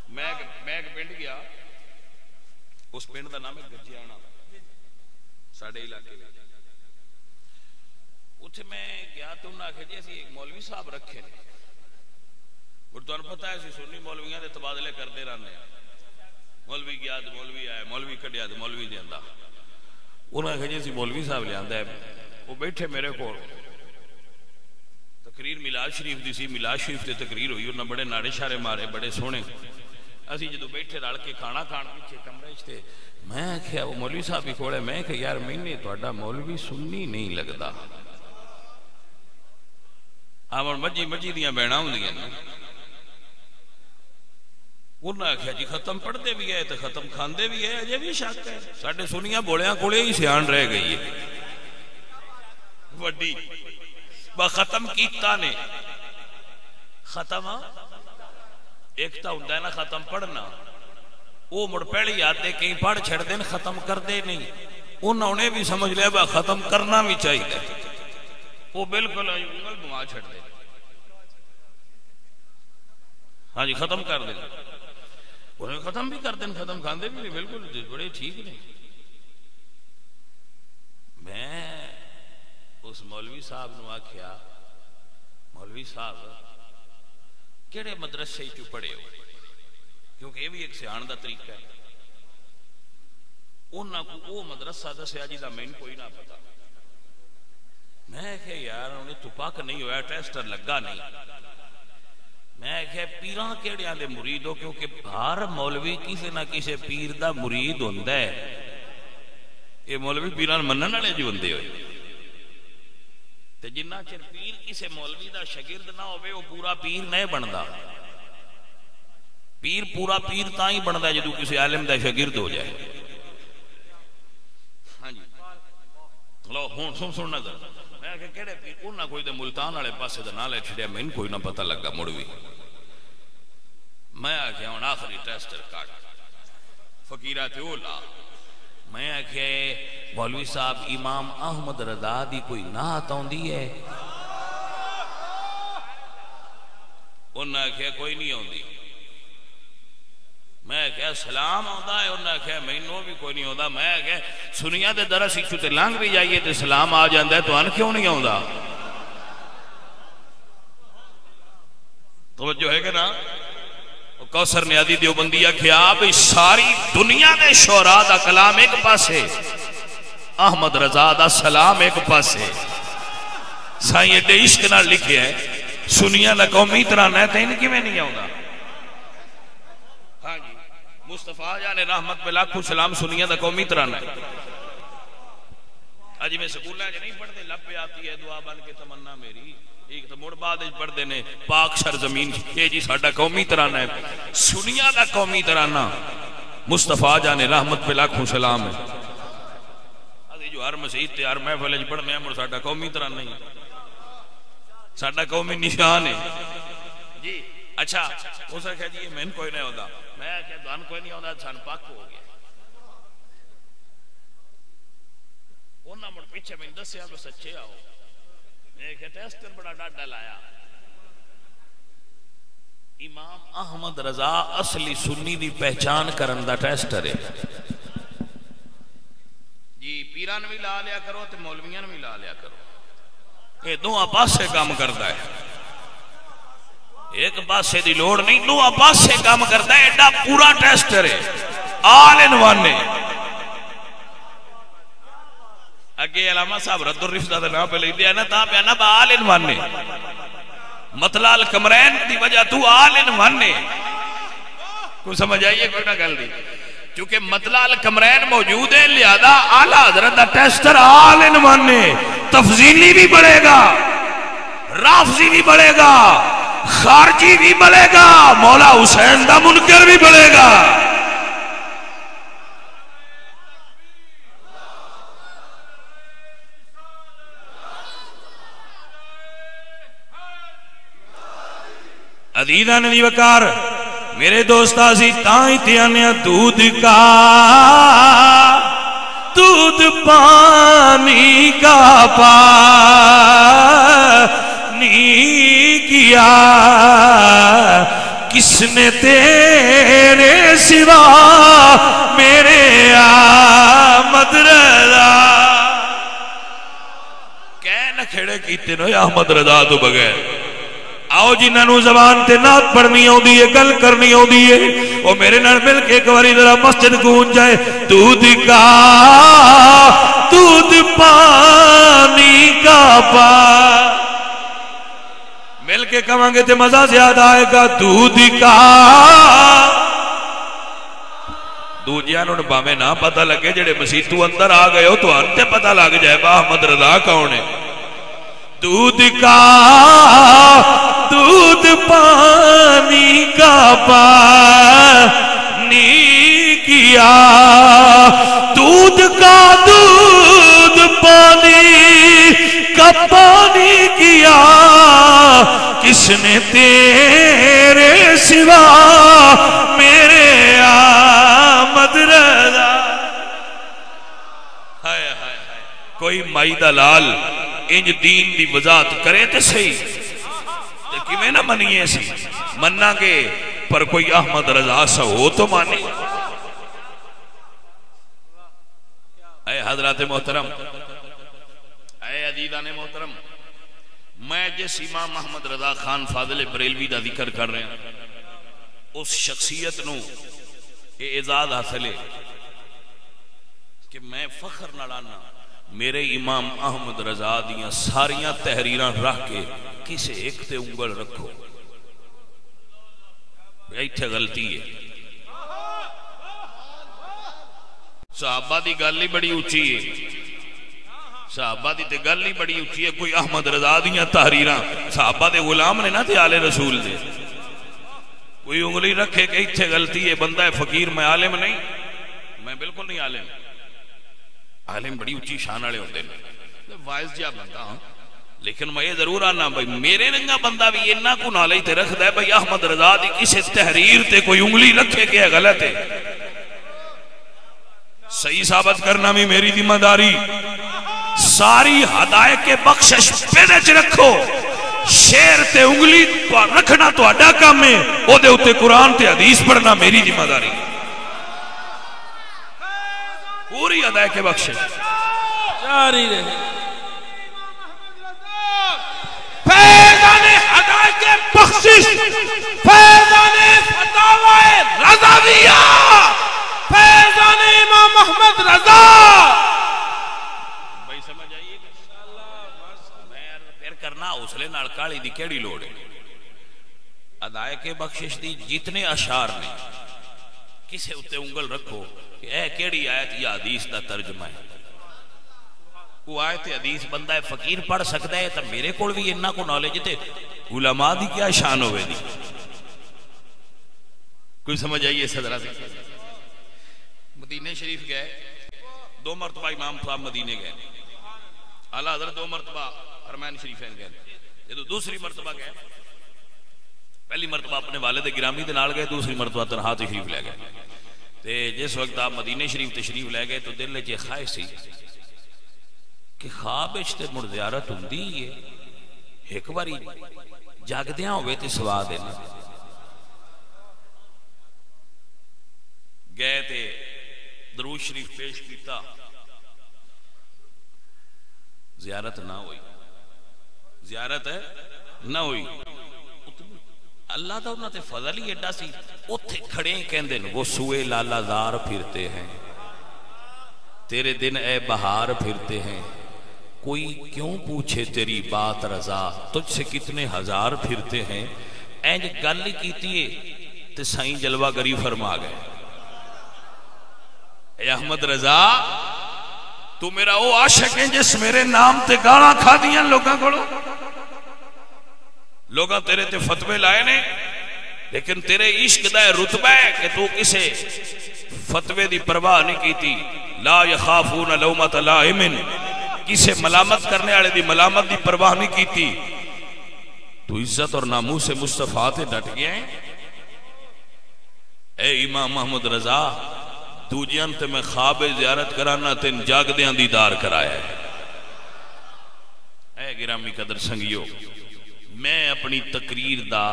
میں ایک پنڈ گیا، اس پنڈ دا نام ہے گجیانا ساڑھے علاقے میں. اتھے میں گیا تو انہوں نے آکھا جی ایک مولوی صاحب رکھے نے، اور تو انہوں پتہ ہے اسی سنی مولویاں دے تبادلے کر دے رہنے ہیں، مولوی گیا تو مولوی آئے، مولوی کٹیا تو مولوی دے اندہ. انہوں نے آکھا جی اسی مولوی صاحب لے آندہ ہے، وہ بیٹھے میرے کو تقریر میلاد شریف دی سی، میلاد شریف تے تقریر ہوئی، انہوں نے بڑے ناڑے شارے مارے بڑے سونے. اسی جدو بیٹھے رل کے کھانا کھان پیچھے کمرے تھے، میں کہا وہ مولوی صاحب بھی کھوڑے، میں کہا یار میں نے تہاڈا مولوی سنی نہیں لگدا. آمن مجی دیاں بہناں ہوندیاں نا. انہاں آکھیا جی ختم پڑھتے بھی ہے تو ختم کھاندے بھی ہے، اجے بھی شک ہے. ساڈے سنیاں بولیاں کولے ہی سیان رہ گئی ہے وڈی با ختم کیتا نے. ختم ایک تا ہوندا ہے نا ختم پڑھنا، وہ مڑ پہلی آتے کہیں پڑھ چھڑ دیں ختم کر دے نہیں. انہوں نے بھی سمجھ لیا با ختم کرنا بھی چاہیے، وہ بالکل انگل بما چھڑ دے. ہاں جی ختم کر دیں، انہیں ختم بھی کر دیں، ختم کھاندے بھی نہیں، بالکل بڑے ٹھیک نہیں. میں اس مولوی صاحب نو آکھیا مولوی صاحب کیڑے مدرسے چ پڑھے ہو، کیونکہ یہ بھی ایک سیان دا طریقہ ہے. انہاں کو وہ مدرسہ دسیا جی دا مین کوئی نہ پتا. میں کہ یار انہیں تو پاک نہیں ہویا، ٹیسٹر لگا نہیں. میں کہ پیراں کیڑیاں دے مرید ہو، کیونکہ ہر مولوی کسی نہ کسی پیر دا مرید ہوندا ہے. یہ مولوی پیراں منن والے جو ہوندے ہوئے، تے جنہ چر پیر کسی مولوی دا شاگرد نہ ہوئے وہ پورا پیر نہیں بندا. پیر پورا پیر تاں ہی بندا ہے جدوں کسی عالم دا شاگرد ہو جائے. ہاں جی لو ہن سن نظر. میں کہ کہڑے پیر؟ انہاں کوئی تے ملتان والے پاسے دا نام لے چھڑیا، مین کوئی نہ پتہ لگا مڑوی. میں آ گیا ہن آخری ٹیسٹر کاٹ فقیرہ تے اولا میں آکھے مولوی صاحب امام احمد رضا دی کوئی نعت آندی ہے؟ انہوں نے کہا کوئی نہیں آندی. میں کہا سلام آندا ہے؟ انہوں نے کہا مینوں بھی کوئی نہیں آندا. میں کہا سنیا دے درس ایچو تے لنگ بھی جائیے تے سلام آ جاندا ہے تو ان کیوں نہیں آندا؟ توجہ ہے کہ نا؟ کوثر نیازی دیوبندی کہا بھی ساری دنیا دے شعراء دا کلام ایک پاسے، احمد رضا دا سلام ایک پاسے. سائیں ایڈے عشق نہ لکھے ہے سنیا دا قومی ترانہ ہے تین کی میں نہیں آؤں. ہاں جی مصطفیٰ جان رحمت پہ لاکھوں سلام سنیا دا قومی ترانہ ہے. آج میں سکولہ جو نہیں پڑھتے لب پہ آتی ہے دعا بن کے تمنا میری، ایک تو مڑ بعد پڑھ دینے پاک سرزمین، یہ جی ساڑھا قومی ترانہ ہے. سنیا دا قومی ترانہ مصطفیٰ جان رحمت پہ لاکھوں سلام ہے. جو ہر مسیح تے ہر محفل پڑھنے ہیں مڑ ساڑھا قومی ترانہ ہی ساڑھا قومی نشان ہے جی. اچھا اس نے کہا جی میں کوئی نہیں ہوتا. میں کہا دوان کوئی نہیں ہوتا سان پاک ہو گیا. انہاں مڑ پیچھے میں دس تو سچے آؤ. میں کہا ٹیسٹر بڑا ڈاڈا لایا. امام احمد رضا اصلی سنی دی پہچان کرن دا ٹیسٹر ہے جی. پیران بھی لا لیا کرو تے مولویان بھی لا لیا کرو. یہ دو آپاس سے کام کرتا ہے. ایک پاس سے دی لوڑ نہیں، دو آپاس سے کام کرتا ہے. ایڈا پورا ٹیسٹر ہے آل ان ون ہے. اگے علامہ صاحب رد الرفضہ دا نام پہ لکھ دیا نا تا پہ نا با آل ان ون ہے. مطلع القمرین دی وجہ تو آل ان ون ہے. کوئی سمجھ آئیے کوئی نہ گل دی کیونکہ مطلع القمرین موجود ہے لہذا اعلیٰ حضرت دا ٹیسٹر آل ان ون ہے. تفضیلی بھی بڑھے گا، رافضی بھی بڑھے گا، خارجی بھی بڑھے گا، مولا حسین دا منکر بھی بڑھے گا. عزیزہ نبی وقار میرے دوست آسی تائیں تیانیا دودھ کا دودھ پانی کا پانی کیا کس نے تیرے سوا میرے آمد رضا. کہنا کھڑے کیتے نو احمد رضا تو بغیر. آؤ جنہوں زبان تے نات پڑھنی ہوں دیئے گل کرنی ہوں دیئے وہ میرے نال مل کے ایک باری ذرا مسجد گونج جائے. دودھ کا دودھ پانی کا مل کے کہاں گے تے مزہ زیادہ آئے گا. دودھ کا دوجیانوں نے باہمیں نہ پتہ لگے جڑے مسیح تو اندر آ گئے ہو تو انتے پتہ لگ جائے با احمد رضا کون ہے. دودھ کا دودھ پانی کا پانی کیا دودھ کا دودھ پانی کا پانی کیا کس نے تیرے سوا میرے آمد رضا. ہائے ہائے کوئی مائی دلال انج دین دی وضاحت کرے تے صحیح کہ میں نہ منیے سی مننا گے پر کوئی احمد رضا سا ہو تو مانے. اے حضرات محترم، اے عزیزان محترم، میں جس امام احمد رضا خان فاضل بریلوی دا ذکر کر رہے ہیں اس شخصیت نو اعزاز حاصل ہے کہ میں فخر نہ لانا میرے امام احمد رضا دیاں ساریاں تحریراں رکھ کے کسے ایک تے انگل رکھو. ایتھے غلطی ہے. صحابہ دی گل ہی بڑی اونچی ہے، صحابہ دی تے گل ہی بڑی اونچی ہے. کوئی احمد رضا دیاں تحریراں صحابہ دے غلام نے نا تے آل رسول دے. کوئی انگلی رکھے کہ ایتھے غلطی ہے. بندہ ہے فقیر، میں عالم نہیں، میں بالکل نہیں عالم. عالم بڑی اونچی شان والے ہوتے ہیں، وائز جا بندہ ہاں، لیکن میں یہ ضرور آنا بھائی میرے رنگا بندہ بھی اتنا کو نالے تے رکھدا ہے بھائی احمد رضا دی کسی تحریر تے کوئی انگلی رکھے کہ غلط ہے. صحیح ثابت کرنا بھی میری ذمہ داری. ساری ہدایت کے بخشش پیدے چ رکھو. شیر تے انگلی رکھنا تو اڈا کام ہے, او دے اتے قرآن تے حدیث پڑھنا میری ذمہ داری. پوری ہدایت کے بخشش جاری رہے. فیضان ہدایت کے بخشش, فیضان فتاوی رضاویہ, فیضان امام محمد رضا. بھائی سمجھ آئیے پھر کرنا حوصلے نال کالی دی کیڑی لوڑ ہے. ہدایت کے بخشش دی جتنے اشعار نے کسے اتے انگل رکھو کہ اے کیڑی آیت یا حدیث دا ترجمہ ہے. وہ آیت حدیث بندہ فقیر پڑھ سکتا ہے تو میرے کول بھی انہاں کو نالج تے علماء دی کیا شان ہوئے دی. کوئی سمجھ آئیے صدرہ سے. مدینہ شریف گئے, 2 مرتبہ امام صاحب مدینے گئے, اعلیٰ حضرت 2 مرتبہ حرمین شریفین گئے. یہ تو دوسری مرتبہ گئے. پہلی مرتبہ اپنے والد گرامی دے نال گئے, دوسری مرتبہ تنہا تشریف لے گئے. تے جس وقت آپ مدینہ شریف تشریف لے گئے تو دل وچ خواہش سی کہ خواب وچ تے مڑ زیارت ہوندی ہے, ایک باری جاگدیاں ہوئے تے سواد ہے. گئے تے درود شریف پیش کیتا, زیارت نہ ہوئی. زیارت نہ ہوئی. اللہ دا انہاں تے فضل ہی ایڈا سی, اوتھے کھڑے کہندے نے وہ سوئے لالا زار پھرتے ہیں, تیرے دن اے بہار پھرتے ہیں, کوئی کیوں پوچھے تیری بات رضا, تجھ سے کتنے ہزار پھرتے ہیں. اینج گل ہی کیتی ہے تے سائیں جلوہ گری فرما گئے, اے احمد رضا تو میرا او عاشق ہے جس میرے نام تے گالاں کھا دیاں لوگاں کولوں. لوگاں تیرے تے فتوے لائے نے, لیکن تیرے عشق دا رتبہ ہے کہ تو کسے فتوے دی پرواہ نہیں کیتی. لا یخافون لومۃ لائم, کسے ملامت کرنے والے دی ملامت دی پرواہ نہیں کیتی. تو عزت اور ناموس مصطفیٰ تے ڈٹ گیا ہے. اے امام محمد رضا دوجیاں تے میں خواب زیارت کرانا تین جاگدیاں دیدار کرایا ہے. اے گرامی قدر سنگیو, میں اپنی تقریر دا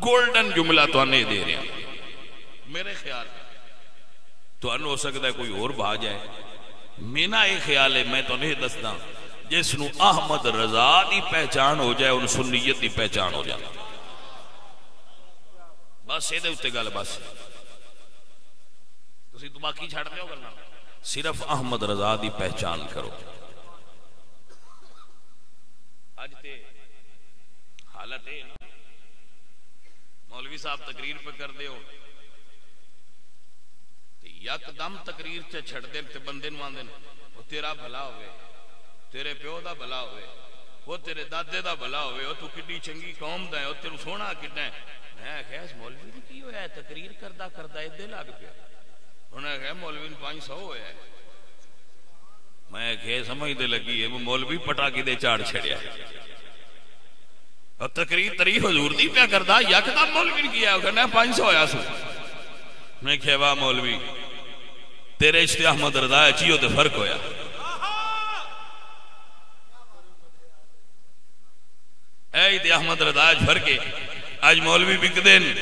گولڈن جملہ تو آنے دے رہا ہوں. میرے خیال تو انو ہو سکتا ہے کوئی اور بھا جائے, مینا ایک خیال ہے میں تو نہیں دستا جس نو احمد رضا دی پہچان ہو جائے ان سنیت دی پہچان ہو جائے. بس یہ دے اتے گل بس تسی تو باقی چھاڑ دے ہو کرنا, صرف احمد رضا دی پہچان کرو. آج تے حالت ہے مولوی صاحب تقریر پہ کر دے ہو یک دم تقریر چ چھڑ دے تے بندے نو آندے او تیرا بھلا ہوئے, تیرے پیو دا بھلا ہوئے, وہ تیرے دادے دا بھلا ہوئے, او تو کڈی چنگی قوم دا ہے, او تیرو سونا کڈا ہے. میں کہیا اس مولوی دی کی ہویا ہے, تقریر کردا کردا ادے لگ پیا. انہاں کہیا مولوی 500 ہویا ہے. میں کہ سمجھ دے لگی ہے وہ مولوی پٹا کی دے چاڑ چھڑیا اور تقریر تری حضور دی پیا کردا, یکدم مولوی نے کیا کہنا 500 ہویا سو. میں کہ واہ مولوی تیرے اشتے احمد رضا چیو تے فرق ہویا. اے تے احمد رضا فرق ہے. آج مولوی بک دین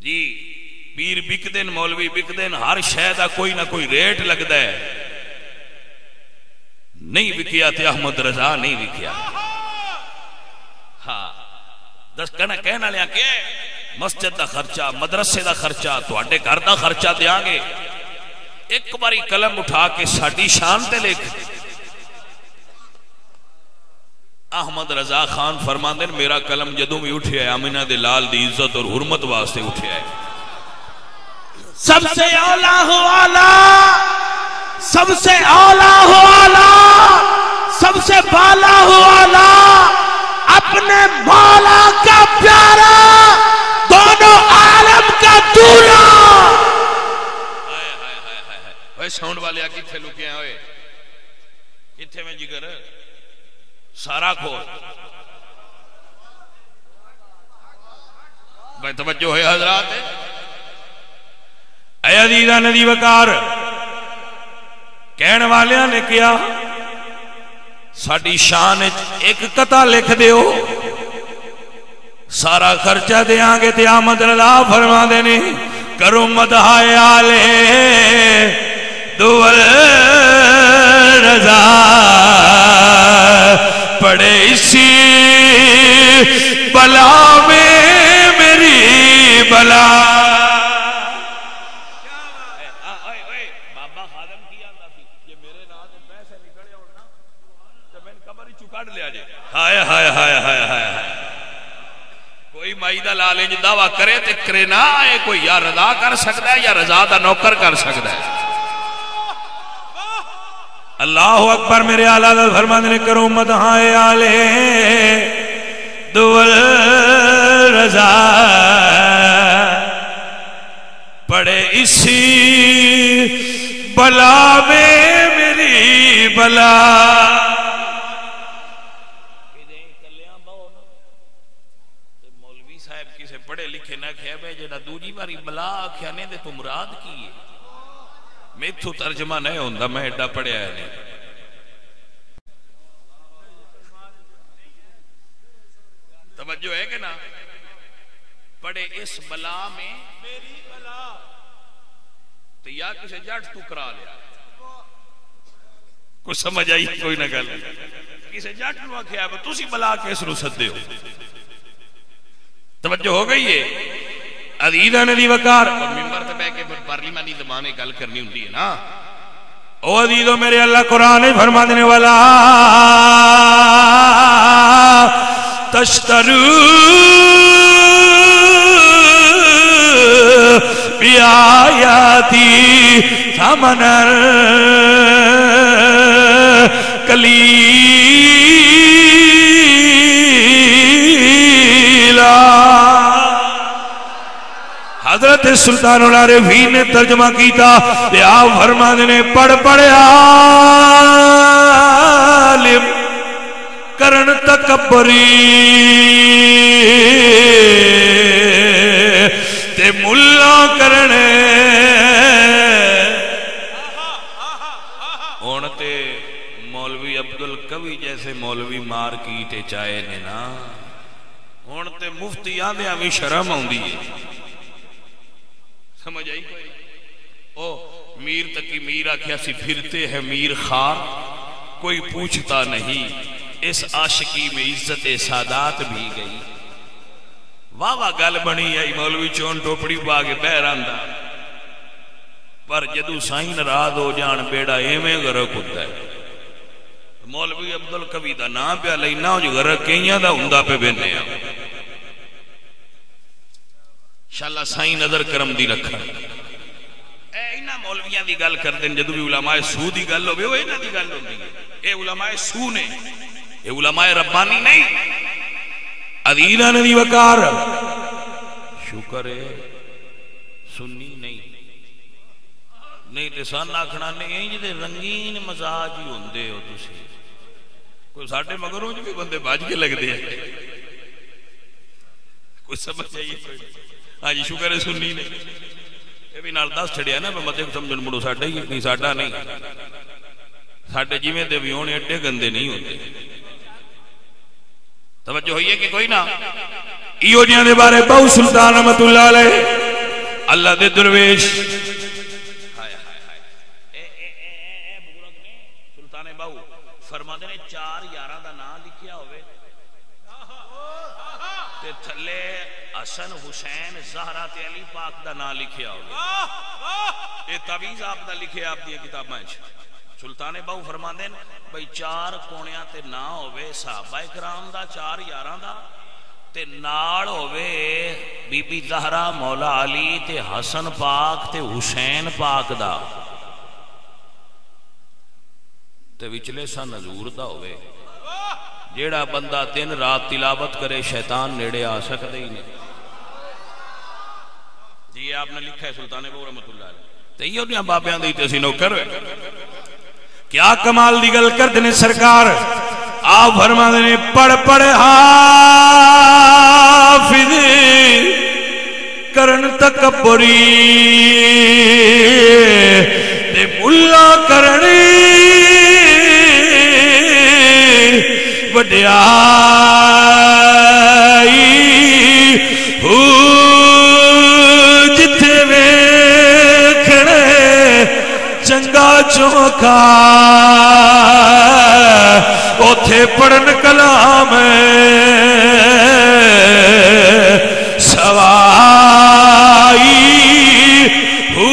جی, پیر بک دین, مولوی بک دین, ہر شے دا کوئی نہ کوئی ریٹ لگدا ہے. نہیں بکیا تے احمد رضا نہیں بکیا. ہاں دس کہنا لیا کہ مسجد دا خرچہ, مدرسے دا خرچہ, تواڈے گھر دا خرچہ دیاں گے. ایک باری قلم اٹھا کے ساڈی شان تے لکھ. احمد رضا خان فرماندے میرا قلم جدوں بھی اٹھیا ہے آمینہ دے لال دی عزت اور حرمت واسطے اٹھیا ہے. سب سے اولا ہو آلہ, سب سے اولا ہو آلہ, سب سے بالا ہو آلہ, اپنے مولا کا پیارا, دونوں عالم کا دولا. اوے ساؤنڈ والے آ کتھے لکے ہیں, اوے کتھے میں جگر سارا کھول بھائی توجہ ہے حضرات. اے عزیزاں ندی وقار کہن والیاں نے کیا ساڈی شان ایک قطع لکھ دیو سارا خرچہ دیاں گے تے احمد رضا فرما دینے کرو مدح آلے دول رضا پڑے اسی بلا میں میری بلا بابا خادم کی آندا تھی یہ میرے نام سے پیسے نکلے ہونا تو میں قبر ہی چکاڑ لیا جائے ہائے ہائے ہائے ہائے ہائے کوئی مائی دا لالے جو دعویٰ کرے تے کرے نہ آئے کوئی یا رضا کر سکتا ہے یا رضا دا نوکر کر سکتا ہے اللہ اکبر میرے آلہ دا فرمان نے کرو مدحائے آلے دول رضا پڑے اسی بلا میں میری بلا مولوی صاحب کسے پڑھے لکھے نہ کہے بے جڑا دوجی باری بلا کھانے دے تو مراد کی ہے میں تو ترجمہ نہیں ہوندہ میں ایڈا پڑھے آئے نہیں توجہ ہے کہ نا پڑھے اس بلا میں میری بلا تو یا کسے جاٹ تو کرا لیا کچھ سمجھ آئی کوئی نہ گل کسے جاٹ نو آکھیا ہے تو سی بلا کیس رو سدے ہو توجہ ہو گئی ہے عزیزاں ندی وقار ممبر تے بیٹھ کے پارلیمانی زبان گل کرنی ہوندی ہے نا او عزیزو میرے اللہ قرآن فرما دینے والا تشترو بیایاتی ثمنر قلیلا حضرت سلطان العارفین نے ترجمہ کیتا کہ آپ فرما دینے پڑھ عالم کرن تکبری تے ملا کرنے اونتے مولوی عبدالقوی جیسے مولوی مار کیٹے چاہے نے نا اونتے مفتی آدھے ہمیں شرم ہوندی ہے سمجھ آئی کوئی او میر تکی میر آکھیا سی پھرتے ہیں میر خار کوئی پوچھتا نہیں اس عاشقی میں عزت سادات بھی گئی واہ واہ گل بنی آئی مولوی چون ٹوپڑی باغے بہراندہ پر جدو سائیں ناراض ہو جان بیڑا ایمیں غرق ہوتا ہے مولوی عبدالقوی دا نام پہ لینا ہو جو غرق کئیاں دا ہندہ پہ بینے ہیں انشاءاللہ سائیں نظر کرم دی رکھا اینا مولویاں دی گل کر دیں جدو بھی علماء سو دی گل ہو بھی وہ اینا دی گل ہو دی اے علماء سو نے اے علماء ربانی نہیں عزیزاں ندی وقار شکر ہے سنی نہیں تے سن آکھنا نہیں جدے رنگین مزاج ہی ہوندے ہو تسی کوئی ساٹھے مگروں جو بھی بندے باج کے لگ دے کوئی سمجھ جائیے کوئی ہاں جی شکر ہے سنی نہیں یہ بھی نال 10 چھڑیا نا مدے کو سمجھن مڑو ساٹھا ہی نہیں ساٹھا نہیں ساٹھے جی میں دے بھی ہونے اٹھے گندے نہیں ہوندے توجہ ہوئی ہے کہ کوئی نہ ایو جیاں دے بارے بہو سلطان رحمت اللہ علیہ اللہ دے درویش سلطان بہو فرما دے نے 4 یاراں دا نام لکھیا ہوئے تے تھلے حسن حسین زہرا تے علی پاک دا نام لکھیا ہوئے یہ تعویذ آپ دا لکھے آپ دی کتاباں وچ سلطان بہو فرما دے بھئی 4 کونیاں تے نہ ہوئے صحابہ کرام دا 4 یاراں دا تے نال ہوئے بی بی زہرا مولا علی تے حسن پاک تے حسین پاک دا تے وچلے سن حضور دا ہوئے جیڑا بندہ دن رات تلاوت کرے شیطان نیڑے آ سکتے ہی نہیں جی آپ نے لکھا ہے سلطان بہو رحمت اللہ علیہ تے یہ انہاں بابیاں دی تے اسی نوکر ہوئے کیا کمال دی گل کر دینے سرکار آپ فرما دینے پڑھ حافظ کرن تکبری تے ملا کرنی وڈیائی ہو جتھے ویکھنے چنگا چوکا اوتھے پڑھن کلام سوائی ہو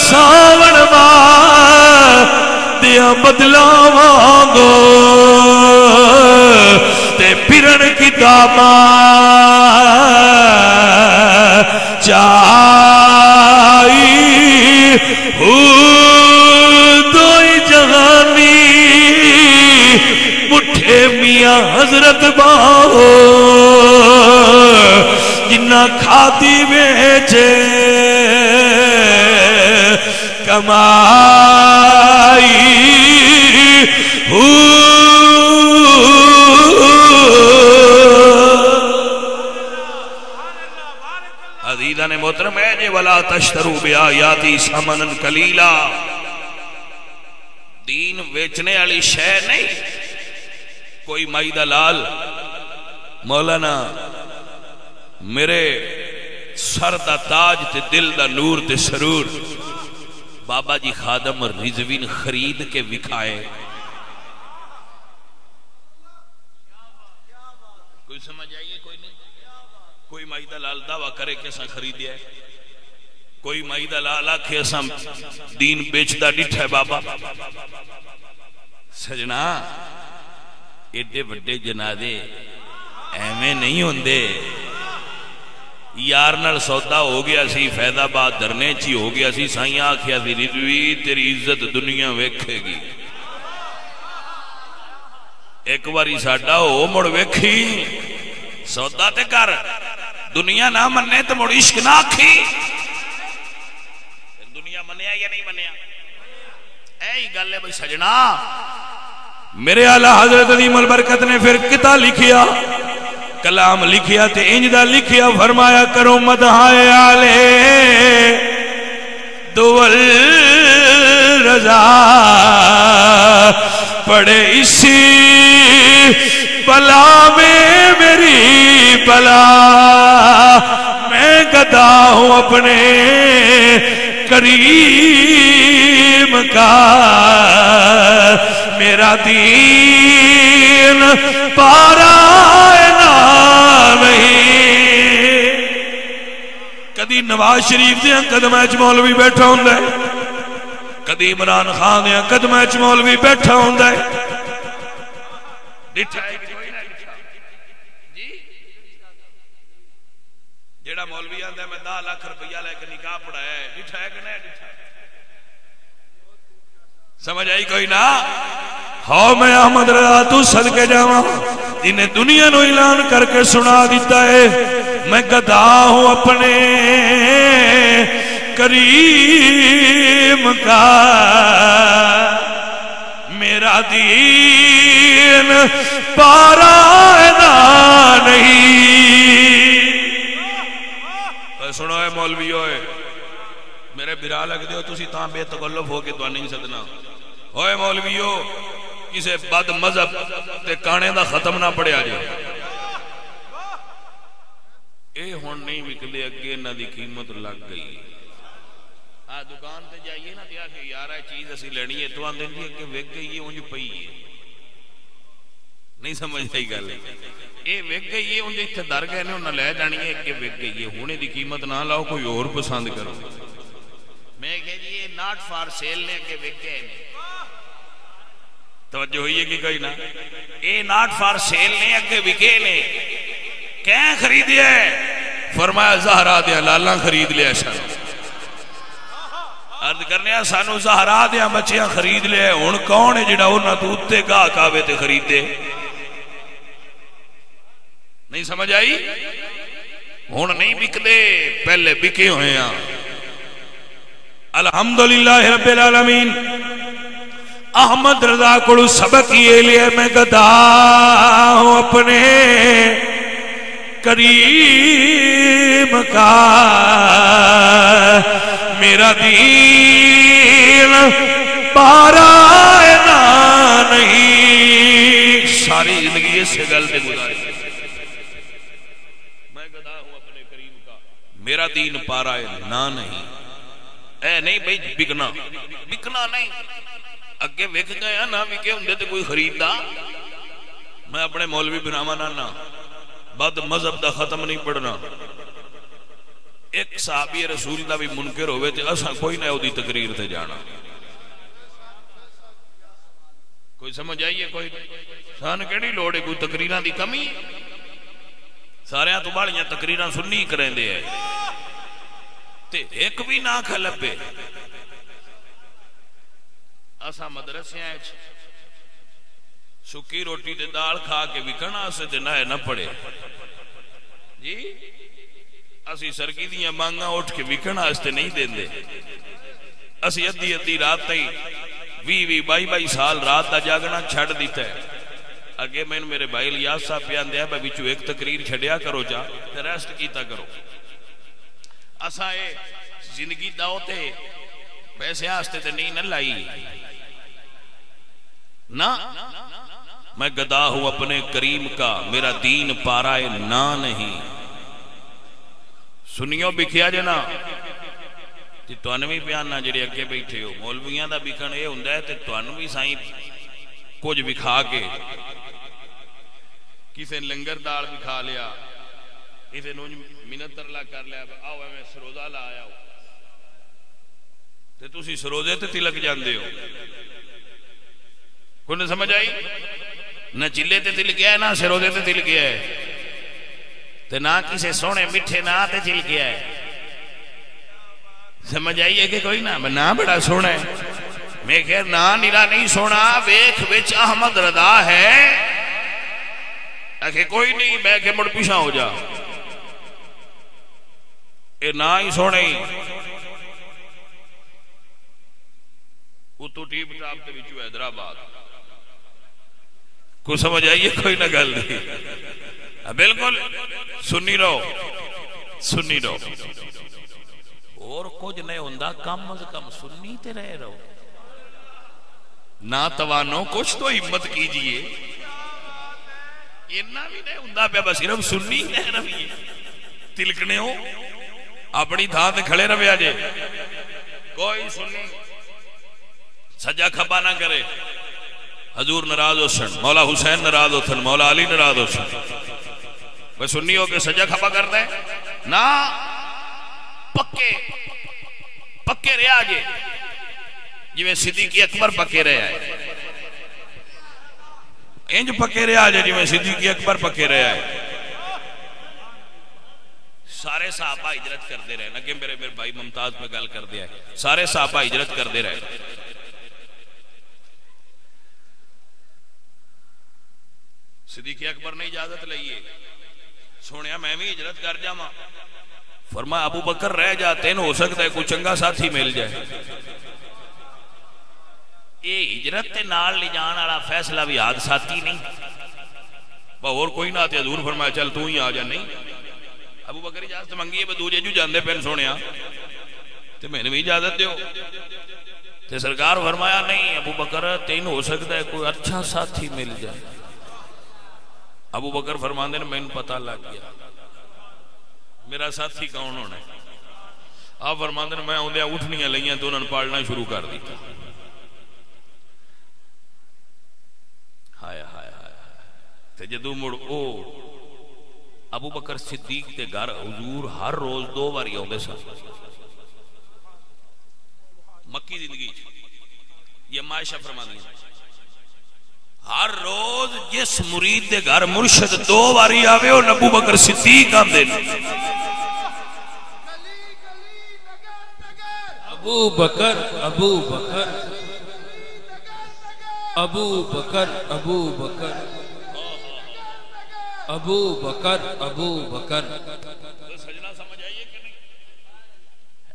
ساون ماں دیا بدلاواں گو تے پھرن کتاباں چائی ہو دوئی جہانی مٹھے میاں حضرت باہو جنہ کھاتی بیچے کمائی ہو عزیزان محترم ہے جے ولا تشترو بیااتی ثمنا قلیلا دین بیچنے والی شے نہیں کوئی مائی دا لال مولانا میرے سر دا تاج تے دل دا نور تے سرور بابا جی خادم رضوین خرید کے وکھائے کوئی سمجھ آئیے کوئی نہیں کوئی مائی دا لال دعویٰ کرے کہ اساں خریدیا ہے کوئی مائی دا لال آکھے اساں دین بیچدا ڈٹھا ہے بابا سجنا ایڈے بڑے جنازے ایویں نہیں ہوندے یار نال سودا ہو گیا سی فیض آباد دھرنے چی ہو گیا سی سائیں آکھیا سی رضوی تیری عزت دنیا ویکھے گی ایک باری ساڈا ہو مڑ ویکھی سودا تے کر دنیا نہ مننے تو مڑ عشق نہ آکھی دنیا منیا یا نہیں منیا اے ہی گل ہے بھائی سجنا میرے اعلیٰ حضرت عظیم البرکت نے پھر کتا لکھیا کلام لکھیا تے انجدہ لکھیا فرمایا کرو مدحائے آلے دول رضا پڑے اسی بلا میں میری بلا میں گدا ہوں اپنے کریم کا میرا دین پارا نہیں کدی نواز شریف دیا قدمہ چ مولوی بیٹھا ہوندہ ہے کدی عمران خان دیا قدمہ چ مولوی بیٹھا ہوندہ ہے ڈٹھا ہے جی جیڑا مولوی آندہ ہے میں 10 لاکھ روپیہ لے کے نکاح پڑھایا ہے ڈٹھا ہے کہ نہیں ڈٹھا سمجھ آئی کوئی نہ ہاں میں احمد رضا تو صدقے جاواں جنہیں دنیا نو اعلان کر کے سنا دیتا ہے میں گدا ہوں اپنے کریم کا میرا دین پارا نہیں سنو ہے مولوی ہوئے میرے برا لگ دے ہو تسی تاں بے تکلف ہو کے تو نہیں سدنا ہوئے مولوی ہو کسے بد مذہب تے کانے دا ختم نہ پڑیا جائے اے ہون نہیں وکلے اگے نہ دی قیمت لگ گئی دکان تے جائیے نا دیا کہ یارہ چیز اسی لڑی ہے تو آن دیں دی کہ ویک گئی ہے انج پئی ہے نہیں سمجھ آئی گل اے ویک گئی ہے انج اتھے در گئے نے انہاں لے جانی ہے کہ ویک گئی ہے ہونے دی قیمت نہ لاؤ کوئی اور پسند کرو میں کہہ جی یہ ناٹ فار سیل نے کہ ویک گئے نے توجہ ہوئی ہے کہ کوئی نہ اے ناٹ فار سیل نے اگے وکے نے کہیں خرید ہے فرمایا زہرا دیا لالا خرید لیا شاہ عرض کرنے ہیں سانو زہرا دیا بچیاں خرید لیا ہون کون ہے جڑا انہاں تو اتے گاہ کعوے تے خرید دے نہیں سمجھ آئی ہون نہیں بک دے پہلے بکے ہوئے ہیں الحمدللہ رب العالمین احمد رضا کو سبق یہ لئے میں گدا ہوں اپنے کریم کریم کا میرا دین پارا نہ نہیں. ساری زندگی اس گل سے گزاری. میں گدا ہوں اپنے کریم کا میرا دین پارا نہ نہیں. اے نہیں بھائی بکنا نہیں. اگے وک گیا نہ وکے ہوں تو کوئی خریددا. میں اپنے مولوی بناوا نہ بد مذہب دا ختم نہیں پڑھنا. ایک صحابی رسول دا بھی منکر ہوئے تے اساں کوئی نہ اودی تقریر تے جانا. کوئی سمجھ آئیے؟ کوئی سان کیڑی لوڑ ہے؟ کوئی تقریراں دی کمی؟ ساریاں تو بالیاں تقریراں سنی کریندے ہیں تے ایک بھی نہ کھلبے. اساں مدرسیاں وچ سکی روٹی تے دال کھا کے وکنا اسے تے نہ پڑے جی. اسی سرکی دیاں مانگاں اٹھ کے وکنا استے نہیں دیندے. اسی ادھی رات تئی 20-22 سال رات دا جاگنا چھڑ دیتا ہے. اگے میں میرے بھائی الیاس صاحب پہ آندے ہیں بچوں ایک تقریر چھڑیا کرو جا تے ریسٹ کیتا کرو. اساں اے زندگی داؤ تے پیسے واسطے تے نہیں نہ لائی نہ. میں گدا ہوں اپنے کریم کا میرا دین پارا نہ نہیں. سنیو بکھیا جنا تے تانوں بھی بیان نہ جڑے اگے بیٹھے ہو مولویاں دا بکھن اے ہوندا ہے تے تانوں بھی سائیں کچھ بکھا کے کسے لنگر دال بکھا لیا کسے نو منت ترلا کر لیا آؤ میں سروزہ لا آیا ہو تے تسی سروزے تے تلک جاندے ہو. کوئی نہ سمجھ آئی؟ نہ چلے تے تل گیا ہے نہ سروزے تے تل گیا ہے تے نہ کسے سونے میٹھے نہ تے چل گیا ہے. سمجھ آئیے کہ کوئی نہ بڑا سونا ہے. میں کہ نہ نیرا نہیں سونا ویکھ وچ احمد رضا ہے کہ کوئی نہیں. میں کہ مڑ پیچھا ہو جا اے نہ ہی سونے ہی اتو ٹیپ ٹاپ کے بچو حیدرآباد. کو سمجھ آئیے؟ کوئی نہ گل نہیں. بالکل سنی رہو اور کچھ نہیں ہوندا. کم از کم سنی تے رہے رہو. نہ توانو کچھ تو ہمت کیجئے. اتنا بھی نہیں ہوندا پیا بس صرف سنی رہ رہیے. تلکنے ہو اپنی تھان تے کھڑے رہیا جے. کوئی سنی سجا کھبا نہ کرے. حضور ناراض ہو سن، مولا حسین ناراض ہو سن، مولا علی ناراض ہو سن. وہ سنی ہو کے سجا کھبا کرتا ہے نہ پکے رہا جے جی میں صدیق اکبر پکے رہا ہے. انج پکے رہا جے جی میں صدیق اکبر پکے رہا ہے. سارے صحابہ ہجرت کرتے رہے نہ کہ میرے بھائی ممتاز پہ گل کر دیا ہے. سارے صحابہ ہجرت کرتے رہے. صدیق اکبر نے اجازت لئیے سونے میں بھی ہجرت کر جاواں. فرمایا ابو بکر رہ جاتے ہیں ہو سکتا ہے کوئی چنگا ساتھی مل جائے. یہ ہجرت تے نال لے جان والا فیصلہ بھی حادثاتی نہیں. اور کوئی نہ تے حضور فرمایا چل تو ہی آ جا. نہیں ابو بکر اجازت منگی ہے دوجے جو جاندے پین سونیا تے میں نے بھی اجازت دیو. تے سرکار فرمایا نہیں ابو بکر تین ہو سکتا ہے کوئی اچھا ساتھی مل جائے. ابو بکر فرماندے نے میں نے پتہ لگ گیا میرا ساتھی کون ہونا ہے. آپ فرماندے نے میں اوندے اٹھنیاں لئیاں تو انہوں نے پڑھنا شروع کر دیتا. ہائے ہائے ہائے تے جدوں مڑ او ابو بکر صدیق تے گھر حضور ہر روز 2 باری آوندے سن. مکی زندگی یہ عائشہ فرماندی ہر روز جس مرید دے گھر مرشد 2 باری آوے او ابو بکر صدیق آندے نے. ابو بکر ابو بکر ابو بکر ابو بکر ابو بکر ابو بکر. سجنا سمجھ آئیے کہ نہیں؟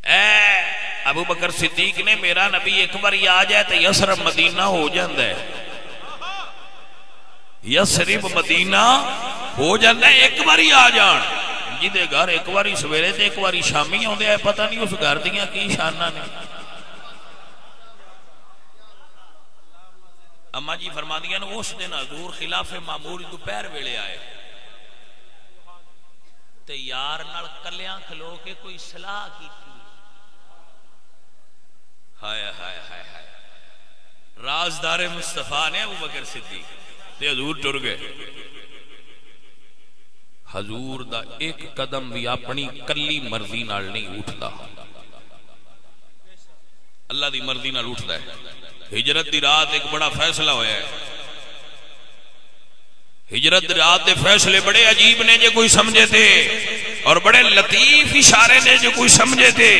اے ابو بکر صدیق نے میرا نبی ایک بار آ جائے تو یسرب مدینہ ہو جاندہ ہے. یسرب مدینہ ہو جاندہ ہے ایک بار آ جان. جدے گھر ایک واری سویرے تے ایک واری شامی آندے آئے پتہ نہیں اس گھر دیاں کی شانہ نے. اما جی فرما دیا نا اس دن حضور خلاف معمور دوپہر ویلے آئے تے یار نال کلیاں کھلو کے کوئی صلاح کی تھی. ہائے ہائے ہائے ہائے رازدار مصطفیٰ نے ابو بکر صدیق تے حضور ٹر گئے. حضور دا ایک قدم بھی اپنی کلی مرضی نال نہیں اٹھدا, اللہ دی مرضی نال اٹھدا ہے. ہجرت دی رات ایک بڑا فیصلہ ہویا ہے. ہجرت دی رات دے فیصلے بڑے عجیب نے جے کوئی سمجھے تھے, اور بڑے لطیف اشارے نے جو کوئی سمجھے تھے.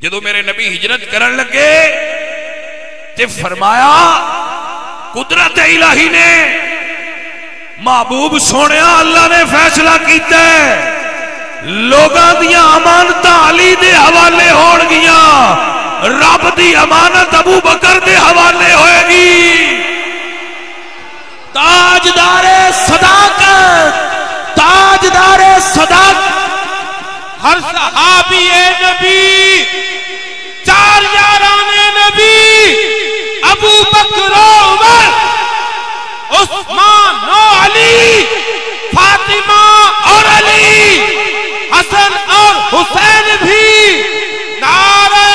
جدو میرے نبی ہجرت کرن لگے تے فرمایا قدرت الہی نے محبوب سونیا اللہ نے فیصلہ کیتا ہے لوگاں دیاں امانتاں علی دے حوالے ہون گیاں, رب دی امانت ابو بکر دے حوالے ہوئے گی. تاجدار صداقت, تاجدار صداقت, ہر صحابی نبی, چار یاران نبی, ابو بکر و عمر, عثمان و علی, فاطمہ اور علی, حسن اور حسین بھی, نعرہ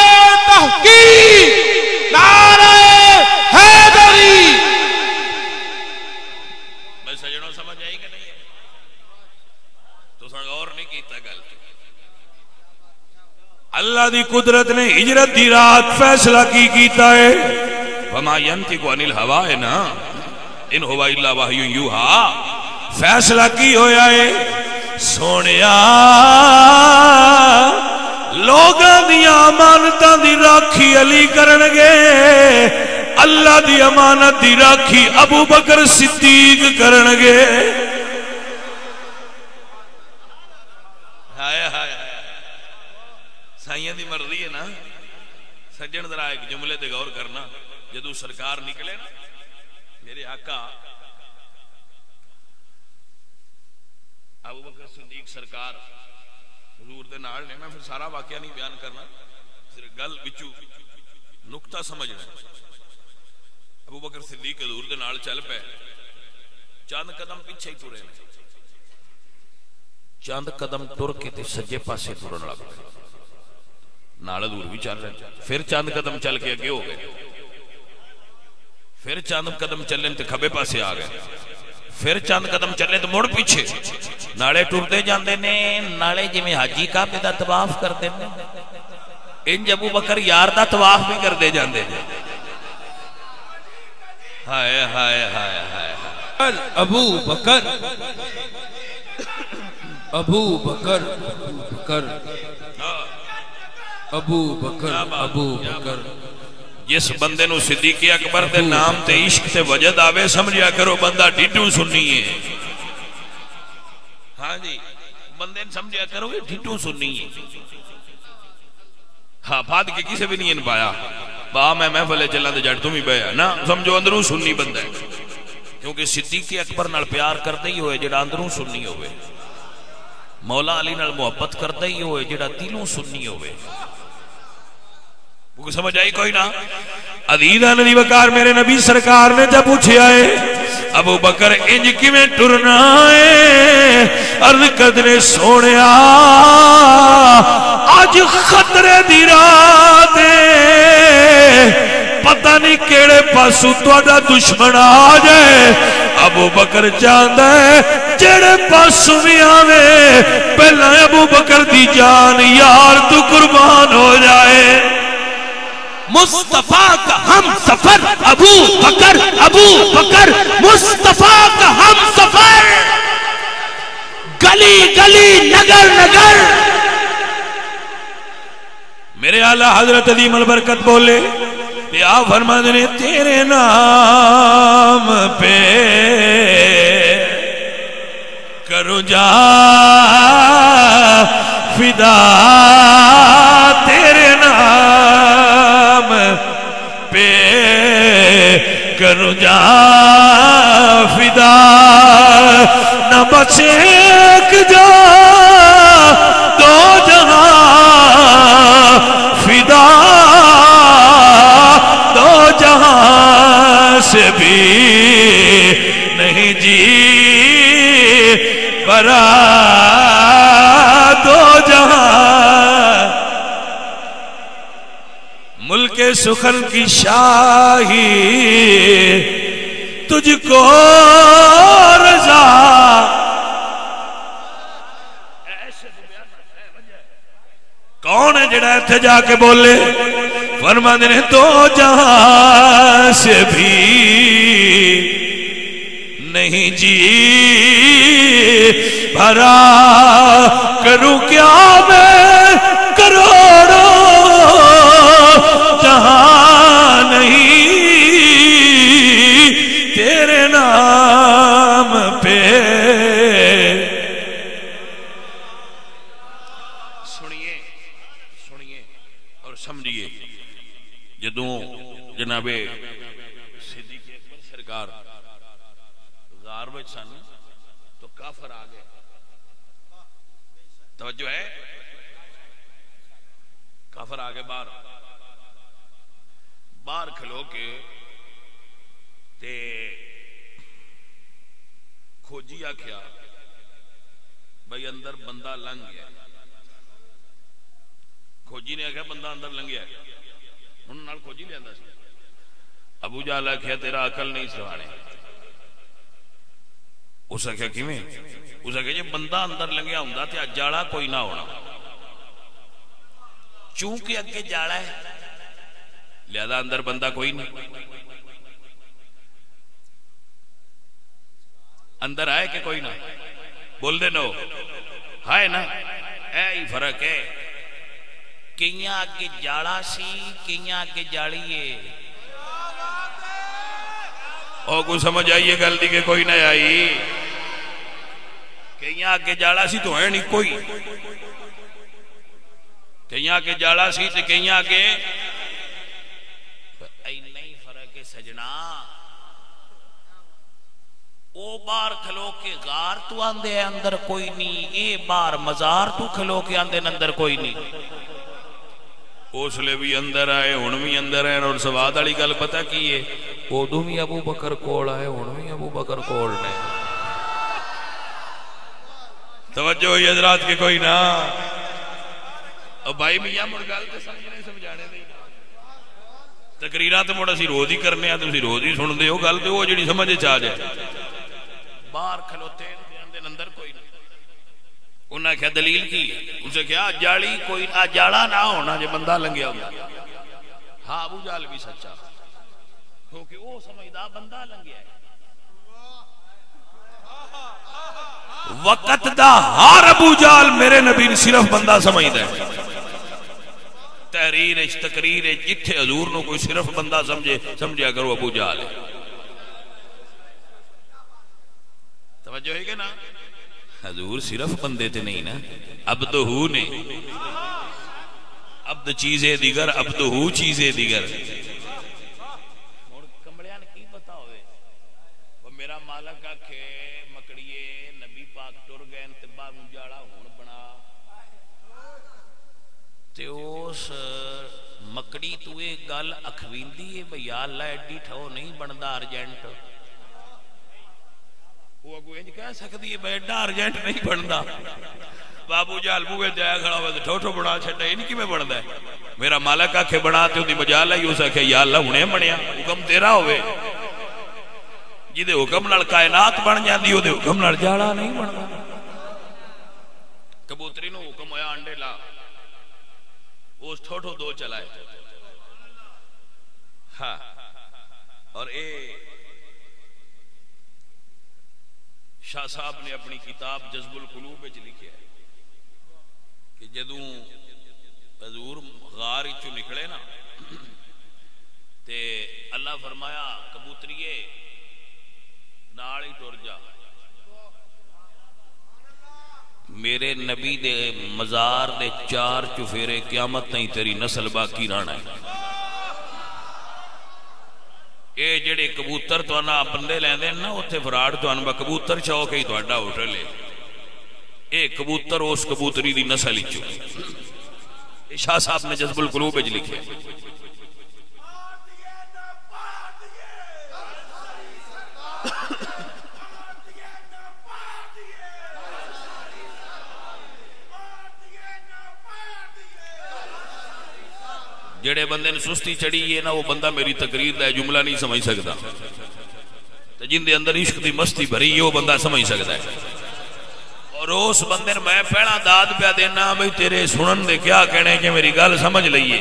تحقیق, نعرہ حیدری. میں سجنوں سمجھ آئی کہ نہیں ہے تو سن غور نہیں کیتا گل. اللہ دی قدرت نے ہجرت دی رات فیصلہ کی کیتا ہے. وما ينطق عن الهوى ہے نا, ان ہوا الا وحی یوحا. فیصلہ کی ہویا ہے سونیا لوگاں دی امانتاں دی راکھی علی کرن گے, اللہ دی امانت دی راکھی ابو بکر صدیق کرن گے. ہائے ہائے سائیاں دی مرضی ہے نا. سجن ذرا ایک جملے تے غور کرنا. جدو سرکار نکلے نا میرے آقا ابو بکر صدیق سرکار حضور دے نال نے, میں پھر سارا واقعہ نہیں بیان کرنا, صرف گل وچوں نقطہ سمجھنا. ابو بکر صدیق حضور دے نال چل پے, چند قدم پیچھے ہی ٹرے, چند قدم ٹر کے تے سجے پاسے ٹرن لگ پے, نال حضور بھی چل رہے. پھر چند قدم چل کے اگے ہو گئے, پھر چند قدم چلے تے کھبے پاسے آ گئے, پھر چند قدم چلے تو مڑ پیچھے. نالے ٹرتے جاندے نے, نالے جویں حاجی کعبے دا طواف کردے نے انج ابو بکر یار دا طواف بھی کردے جاندے نے. ہائے ہائے ہائے ہائے ابو بکر, ابو بکر, ابو بکر, ابو بکر, ابو بکر. جس بندے نو صدیق اکبر دے نام تے عشق تے وجد آوے سمجھیا کرو بندہ ڈھڈو سنی ہے. ہاں جی بندے نے سمجھیا کرو یہ ڈھڈو سنی ہے. ہاں بات کے کسی بھی نہیں ان پایا با میں محفل چلا تے جٹ تم ہی بیا نا, سمجھو اندروں سنی بندہ ہے. کیونکہ صدیق اکبر نال پیار کرتے ہی ہوئے جڑا اندروں سنی ہوئے, مولا علی نال محبت کرتے ہی ہوئے جڑا دلوں سنی ہوئے. سمجھ آئی کوئی نہ. عزیزاں نبی وقار میرے نبی سرکار نے جب پوچھا ہے ابو بکر انج کیویں ٹرنا ہے, عرض کردے سونیا اج خطرے دی رات ہے, پتہ نہیں کیڑے پاسوں تہاڈا دشمن آ جائے. ابو بکر چاہندا ہے جڑے پاسوں بھی آوے پہلا ابو بکر دی جان یار تو قربان ہو جائے. مصطفیٰ کا ہم سفر ابو بکر, ابو بکر مصطفیٰ کا ہم سفر, گلی گلی نگر نگر. میرے اعلیٰ حضرت عظیم البرکت بولے یا فرماتے نے تیرے نام پہ کرو جا فدا, تیرے نام پہ کرو جا فدا, نہ بچے جا دو جہاں فدا دو جہاں سے بھی نہیں جی برا دو جہاں ملک سخن کی شاہی تجھ کو رضا کون ہے جڑا اتھے جا کے بولے فرماندے نے دو جہاں سے بھی نہیں جی بھرا کروں کیا میں کروڑوں جہاں نہیں تیرے نام پہ سنیے اور سمجھیے جدوں جناب صدیق اکبر سرکار غار وچ سن تو کافر آ گئے توجہ ہے کافر آ گئے باہر کھلو کے تے کھوجی آکھیا بھائی اندر بندہ لنگ گیا کھوجی نے آکھیا بندہ اندر لنگ گیا انہوں نال کھوجی لے آندا سی ابو جہل آکھیا تیرا عقل نہیں سوانے اس آکھیا کیویں اس آکھیا جے بندہ اندر لنگیا ہوندا تے جاڑا کوئی نہ ہونا چونکہ اگے جاڑا ہے لہذا اندر بندہ کوئی نہیں اندر آئے کہ کوئی نہ بول دے نو ہائے نا اے ہی فرق ہے کئیاں آگے جاڑا سی کئیاں آگے جاڑیے اور کوئی سمجھ آئیے گل دی کہ کوئی نہ آئی کئیاں آگے جاڑا سی تو ہے نہیں کوئی کئیاں آگے جاڑا سی تو کئیاں آگے نہیں فرق ہے سجنا او بار کھلو کے غار تو آندے اندر کوئی نہیں اے بار مزار تو کھلو کے آندے اندر کوئی نہیں اس لئے بھی اندر آئے ہن بھی اندر آئے اور سواد والی گل پتہ کی ہے اودوں بھی ابو بکر کول آئے ہن بھی ابو بکر کول نے توجہ ہوئی حضرات کے کوئی نہ اور بھائی میاں مڑ گل تے سمجھنے سمجھانے نہیں تقریرات تے مڑ اسی روز ہی کرنے آ تسی روز ہی سن دے ہو گل تے وہ جڑی سمجھ چ آ جائے باہر کھلوتے اندر کوئی نہیں انہاں کیا دلیل کی اسے کیا جاڑی کوئی جاڑا نہ ہونا جو بندہ لنگیا ہوگا ہاں ابو جہل بھی سچا کیونکہ وہ سمجھدا بندہ لنگیا ہے وقت دا ہر ابو جہل میرے نبی نے صرف بندہ سمجھدا ہے تحریر تقریر جتھے حضور نو کوئی صرف بندہ سمجھیا کرو ابو جہل ہے توجہ ہے کہ نا حضور صرف بندے تے نہیں نا عبدہو نے عبد چیزیں دیگر عبدہو چیزیں دیگر کمڑیاں نے کی پتا ہوئے وہ میرا مالک آکھے مکڑیے نبی پاک ٹر گئے انتباہ مجاڑا ہون بنا تے اس مکڑی تو ایک گل اکھویندی ہے بھئی اللہ ایڈی ٹھو نہیں بندا ارجنٹ وہ اگو انج کہہ سکتی ہے بیٹا ارجنٹ نہیں بندا بابو جہل بوے جایا کھڑا ہوئے تو ٹھوٹو بنا چھٹا یہ نہیں کی میں بندا ہے میرا مالک آکھے بنا تے دی مجال ہے اس آکھے یا اللہ ہنے بنیا حکم تیرا ہوئے جدے حکم نال کائنات بن جاندی او دے حکم نال جاڑا نہیں بندا کبوتری نو حکم ہویا انڈے لا اس ٹھوٹو دو چلائے ہاں اور اے شاہ صاحب نے اپنی کتاب جذب القلوب میں لکھا ہے کہ جدوں حضور غار چوں نکلے نا تے اللہ فرمایا کبوتریے نال ہی ٹر جا میرے نبی دے مزار دے 4 چفیرے قیامت نہیں تیری نسل باقی رہنا ہے اے جڑے کبوتر تو انا بندے لیندے نا اوتھے فراڈ تو ان با کبوتر چوک ہی تہاڈا ہوٹل ہے اے کبوتر اس کبوتری دی نسل ہی چو شاہ صاحب نے جذب القلوب وچ لکھے جڑے بندے نے سستی چڑھی ہے نا وہ بندہ میری تقریر دا جملہ نہیں سمجھ سکتا تو جن دے اندر عشق دی مستی بھری ہے وہ بندہ سمجھ سکتا ہے اور اس بندے نے میں پہلا داد پیا دینا بھئی تیرے سنن دے کیا کہنے کہ میری گل سمجھ لئیے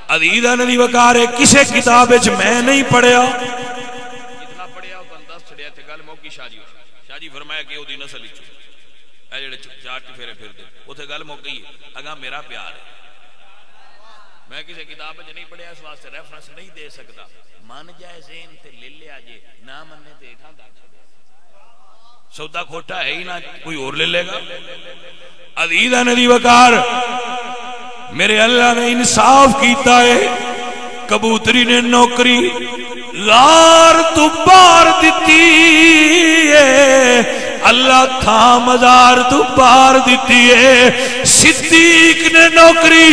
عزیزہ ندی وقار ہے کسے کتاب وچ میں نہیں پڑھیا جتنا پڑھیا وہ بندہ چڑھیا تھے گل موکی شاہ جی فرمایا کہ وہ دی نسل ہی اے جڑے چاٹ پھیرے پھر دے وہ تھے گل موکی ہے اگاں میرا پیار ہے میں کسی کتاب میں نہیں پڑھیا اس واسطے ریفرنس نہیں دے سکتا مان جائے ذہن تے لے لیا جے نہ مننے تے ایک ہاں سودا کھوٹا ہے ہی نہ کوئی اور لے لے گا عزیزہ ندی وقار میرے اللہ نے انصاف کیتا ہے کبوتری نے نوکری غار تو بار دیتی ہے اللہ تھا مزار تو بار دیتی ہے صدیق نے نوکری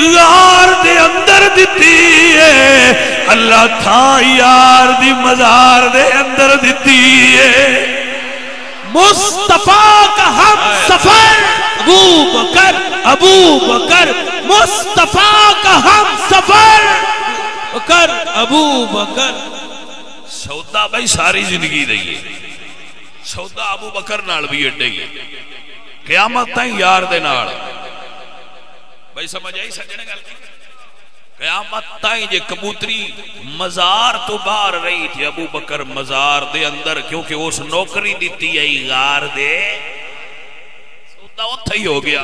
غار دے اندر دیتی ہے اللہ تھا یار دی مزار دے اندر دیتی ہے مصطفیٰ کا ہم سفر ابو بکر مصطفیٰ کا ہم سفر ابو بکر سودا بھائی ساری زندگی دئیے سودا ابو بکر نال بھی اڈے ہی قیامت تائیں یار دے نال بھائی سمجھ آئی سجنے گل قیامت تائیں جے کبوتری مزار تو باہر رہی تھی ابو بکر مزار دے اندر کیونکہ اس نوکری دیتی ہے غار دے سودا اتھا ہی ہو گیا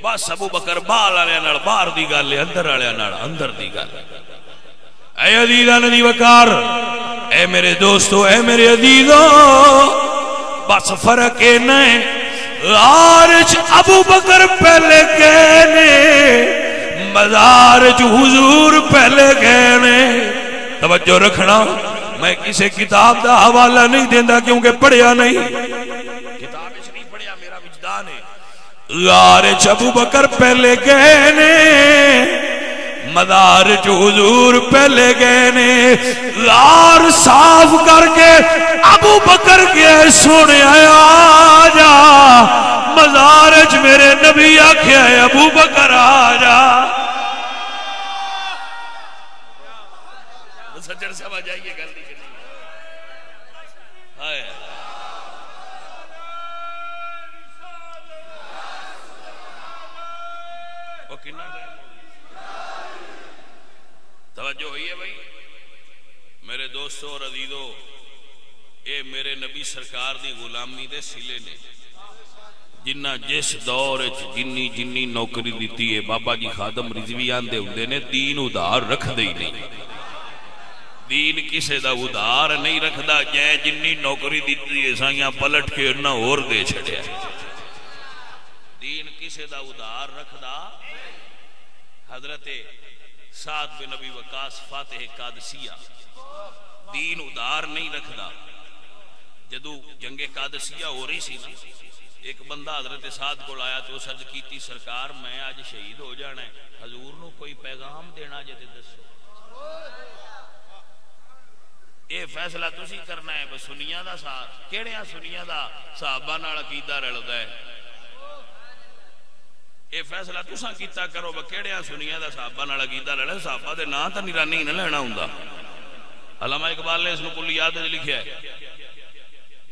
بس ابو بکر بال آلے نال باہر دی گل ہے اندر آلے نال اندر دی گل اے عزیزہ ندی وقار اے میرے دوستو اے میرے عزیزوں بس فرق ہے نہیں غارج ابو بکر پہلے کہنے مزارج حضور پہلے کہنے توجہ رکھنا میں کسی کتاب دا حوالہ نہیں دیندہ کیونکہ پڑھیا نہیں کتاب اس نہیں پڑھیا میرا وجدان ہے غارج ابو بکر پہلے کہنے مدارج حضور پہلے گئے نے غار صاف کر کے ابو بکر کے سونے آجا مدارج میرے نبی آکھیا ہے ابو بکر آجا سجر سمجھ آئیے گل نہیں کرنی آئے وہ کنہ توجہ ہوئی ہے بھائی میرے دوستو اور عزیزو اے میرے نبی سرکار دی غلامی دے سلے نے جنہ جس دور جنی جنی نوکری دیتی ہے بابا جی خادم رضوی آندے ہوندے نے دین ادھار رکھ دے ہی نہیں دین کسے دا ادھار نہیں رکھ دا جائے جنی نوکری دیتی ہے سائیاں پلٹ کے نہ اور دے چھڑیا دین کسے دا ادھار رکھ دا حضرت سعد بن نبی وقاص فاتح قادسیہ دین ادھار نہیں رکھدا جدو جنگ قادسیہ ہو رہی سی نا ایک بندہ حضرت سعد کو لایا تو سرد کیتی سرکار میں آج شہید ہو جانا ہے حضور نو کوئی پیغام دینا جتے دسو اے فیصلہ تسی کرنا ہے بس سنیاں دا ساتھ کیڑیاں سنیاں دا صحابہ نال عقیدہ رلدا ہے اے فیصلہ تساں کیتا کرو بکیڑیاں سنیاں دا صحابہ نال عقیدہ رلدا صحابہ دے نام تے نگرانی نہ لینا ہوندا علامہ اقبال نے اس کو کلیات وچ لکھیا ہے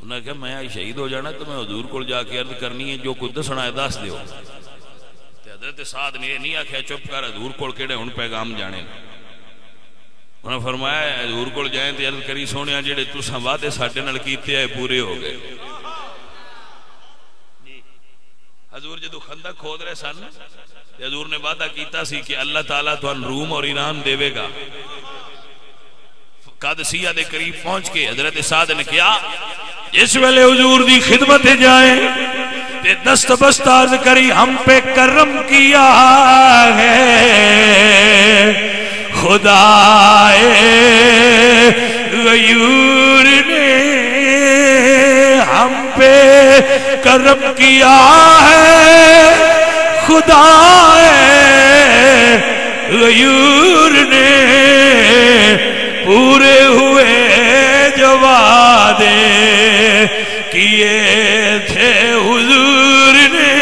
انہاں کہا میں شہید ہو جانا تو میں حضور کو جا کے عرض کرنی ہے جو کچھ دسنا ہے دس دیو تے حضرت سعد نے نہیں آکھیا چپ کر حضور کول کیڑے ہن پیغام جانے انہوں نے فرمایا حضور کول جائیں تے عرض کری سونیا جڑے تساں وعدے ساڈے نال کیتے آئے پورے ہو گئے حضور جدو خندق کھود رہے سن حضور نے وعدہ کیتا سی کہ اللہ تعالیٰ تو ان روم اور ایران دے گا قادسیہ دے قریب پہنچ کے حضرت سعد نے کیا جس ویلے حضور دی خدمت جائیں تے دست بستاز کری ہم پہ کرم کیا ہے خدائے غیور نے ہم پہ کرم کیا ہے خدا غیور نے، پورے ہوئے جو وعدے کیے تھے حضور نے۔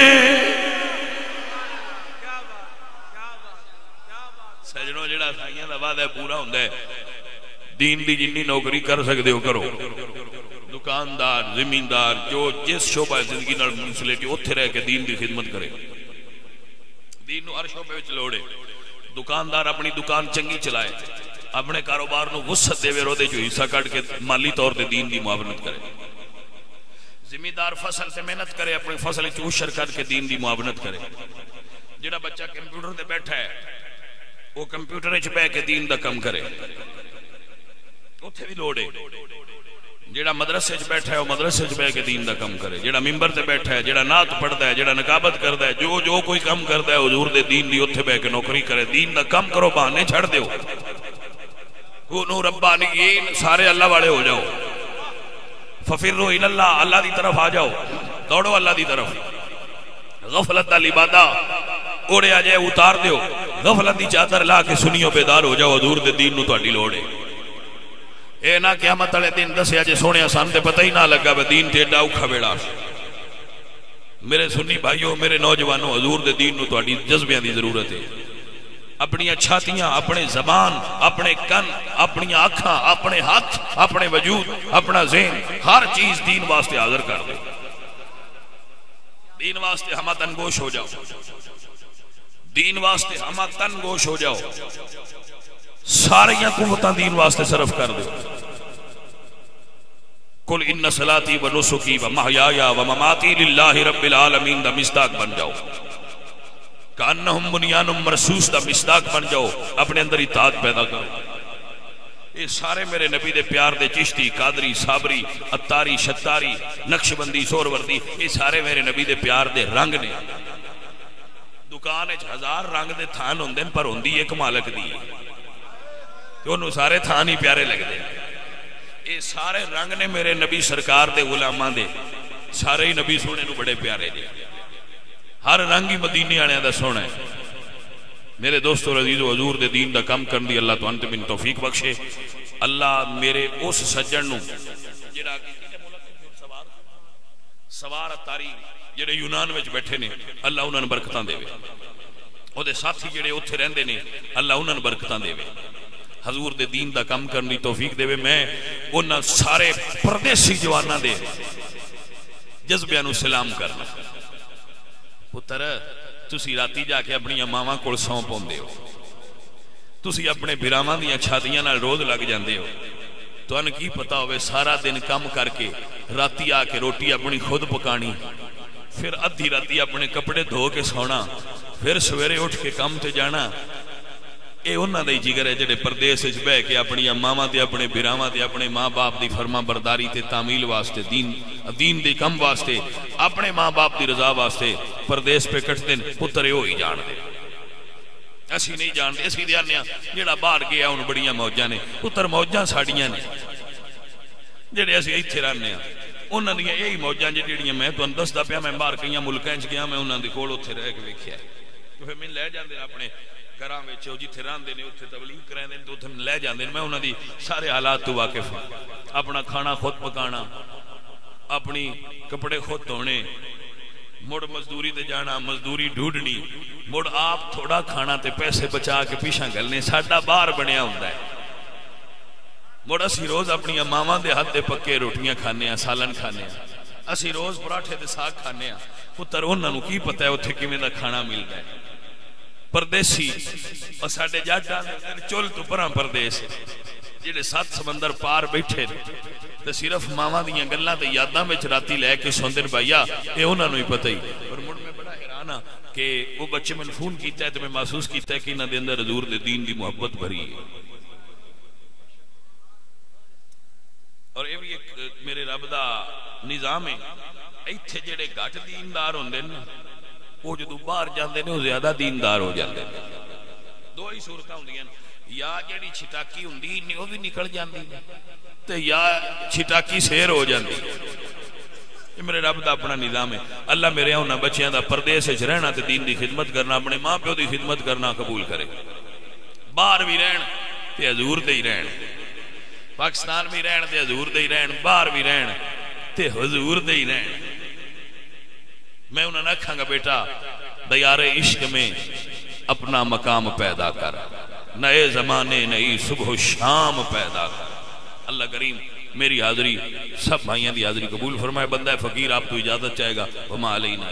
سجنوں جڑا سائیاں دا وعدہ پورا ہوندا ہے، دین دی جنی نوکری کر سکتے ہو کرو، دکاندار زمیندار جو جس شعبہ زندگی نال منسلک ہے اوتھے رہ کے دین دی خدمت کرے، دین نو ہر شعبے وچ لوڑے۔ دکاندار اپنی دکان چنگی چلائے، اپنے کاروبار نو وسعت دے وے، دے جو حصہ کٹ کے مالی طور تے دین دی معاونت کرے۔ زمیندار فصل سے محنت کرے، اپنی فصل وچ عشر کر کے دین دی معاونت کرے۔ جڑا بچہ کمپیوٹر تے بیٹھا ہے وہ کمپیوٹر وچ بیٹھ کے دین دا کم کرے، اوتھے بھی لوڑے۔ جڑا مدرسے وچ بیٹھا ہے وہ مدرسے وچ بیٹھ کے دین دا کم کرے، جڑا منبر تے بیٹھا ہے، جڑا نعت پڑھدا ہے، جڑا نقابت کردا ہے، جو کوئی کم کردا ہے حضور دے دین دی اوتھے بیٹھ کے نوکری کرے۔ دین دا کم کرو، بہانے چھڑ دیو، کونوا ربانیین، سارے اللہ والے ہو جاؤ۔ ففروا الی اللہ، اللہ دی طرف آ جاؤ، دوڑو اللہ دی طرف۔ غفلت دا لبادہ اوڑیا جائے اتار دیو، غفلت دی چادر لا کے سنیو بیدار ہو جاؤ، حضور دے دین نو تہاڈی لوڑ ہے۔ اے نہ قیامت والے دن دسیا جے سونے سان تے پتہ ہی نہ لگا وے دین تے ایڈا اوکھا بیڑا۔ میرے سنی بھائیو، میرے نوجوانوں، حضور دے دین نو تہاڈی جذبیاں دی ضرورت ہے۔ اپنی چھاتیاں، اپنے زبان، اپنے کن، اپنی آنکھاں، اپنے ہاتھ، اپنے وجود، اپنا ذہن، ہر چیز دین واسطے حاضر کر دو۔ دین واسطے ہمہ تن گوش ہو جاؤ، دین واسطے ہمہ تن گوش ہو جاؤ، ساریاں قوتاں دین واسطے صرف کر دو۔ قل ان صلاتی و نسکی و محیای و مماتی للہ رب العالمین دا مصداق بن جاؤ، کانہم بنیان مرصوص دا مصداق بن جاؤ، اپنے اندر اطاعت پیدا کرو۔ یہ سارے میرے نبی دے پیار دے چشتی، قادری، صابری، اتاری، شتاری، نقشبندی، سوروردی، یہ سارے میرے نبی دے پیار دے رنگ نے۔ دکان وچ ہزار رنگ دے تھان ہوندے پر ہوندی ایک مالک دی، انہوں سارے تھان ہی پیارے لگتے ہیں۔ یہ سارے رنگ نے میرے نبی سرکار دے غلاماں دے، سارے ہی نبی سونے نو بڑے پیارے دے، ہر رنگ ہی مدینے آنے دا سونا ہے۔ میرے دوستو عزیزو، حضور دے دین دا کم کرن دی اللہ تو انت من توفیق بخشے۔ اللہ میرے اس سجن نو جڑا سوار اتاری جڑے یونان وچ بیٹھے نے، اللہ انہاں نوں برکتاں دے، او دے ساتھی جڑے اوتھے رہندے نے، اللہ انہاں نوں برکتاں دے، حضور دے دین دا کم کرنی توفیق دے۔ میں انہاں سارے پردیسی جواناں دے جذبیاں نو سلام کرنا۔ پتر تسی راتی جا کے اپنی ماواں کول سو پوندے ہو، تسی اپنے بھراواں دیاں چھاتیاں نال روز لگ جاندے ہو، تو ان کی پتا ہوئے سارا دن کم کر کے راتی آ کے روٹی اپنی خود پکانی، پھر ادھی راتی اپنے کپڑے دھو کے سونا، پھر سویرے اٹھ کے کام تے جانا۔ اے انہاں دے جگر ہے جڑے پردیس وچ بہ کے اپنی ماواں تے اپنے بھراواں تے اپنے ماں باپ دی فرما برداری تے تعمیل واسطے، دین دے کم واسطے، اپنے ماں باپ دی رضا واسطے پردیس پہ کٹتے ہیں۔ پتر ہوئی جان دے، اسی نہیں جان دے، اسی دیانے جڑا باہر گیا ان بڑیاں موجاں نے، پتر موجاں ساڑیاں نے، جڑے اسی ایتھے رہنے ہیں انہاں دیاں یہی موجاں جڑیاں میں تو دسدا پیا۔ میں باہر کئی ملکاں وچ گیا، میں انہاں دے کول اوتھے رہ کے ویکھیا، تو پھر میں لے جاندے اپنے گھراں وچ، جتھے رہندے نے اوتھے تبلیغ کراندے نے، تو اوتھے لے جاندے نے۔ میں انہاں دی سارے حالات تو واقف ہوں، اپنا کھانا خود پکانا، اپنی کپڑے خود دھونے، مڑ مزدوری تے جانا، مزدوری ڈھونڈنی، مڑ آپ تھوڑا کھانا تے پیسے بچا کے پیچھے گلنے، ساڈا باہر بنیا ہوندا ہے۔ مڑ اسی روز اپنی ماواں دے ہاتھ دے پکے روٹیاں کھانے ہیں، سالن کھانے ہیں، اسی روز پراٹھے تے ساگ کھانے ہیں۔ پتر انہاں نوں کی پتہ ہے اوتھے کیویں دا کھانا ملدا ہے۔ پردیسی اور ساڈے جٹ چل تو پراں پردیس جڑے 7 سمندر پار بیٹھے تے صرف ماواں دیاں گلاں تے یاداں وچ راتی لے کے سوندے بھائیا، اے انہاں نوں ہی پتہ ہی۔ اور مڑ میں بڑا حیران ہاں کہ وہ بچے میں فون کیتا ہے تے میں محسوس کیتا ہے کہ انہاں دے اندر حضور دے دین دی محبت بھری ہے۔ اور یہ بھی ایک میرے رب دا نظام ہے، ایتھے جڑے گھٹ دیندار ہوندے نے وہ جدو باہر جاندے نے وہ زیادہ دیندار ہو جاندے نے۔ دو ہی صورتاں ہوندیاں، یا جڑی چھٹاکی ہوندی نہیں وہ بھی نکل جاندی تے یا چھٹاکی سیر ہو جاندی۔ یہ میرے رب دا اپنا نظام ہے. اللہ میرے انہاں بچیاں دا پردیس وچ رہنا تے دین دی خدمت کرنا, اپنے ماں پیو دی خدمت کرنا قبول کرے. باہر بھی رہن تے حضور دے ہی رہن, پاکستان بھی رہن تے حضور دے ہی رہن, باہر بھی رہن تے حضور دے ہی رہن. میں انہاں نہ کھاں گا بیٹا دیار عشق میں اپنا مقام پیدا کر, نئے زمانے نئی صبح و شام پیدا کر. اللہ کریم میری حاضری سب بھائیاں دی حاضری قبول فرمائے. بندہ فقیر آپ تو اجازت چاہے گا, وما علینا.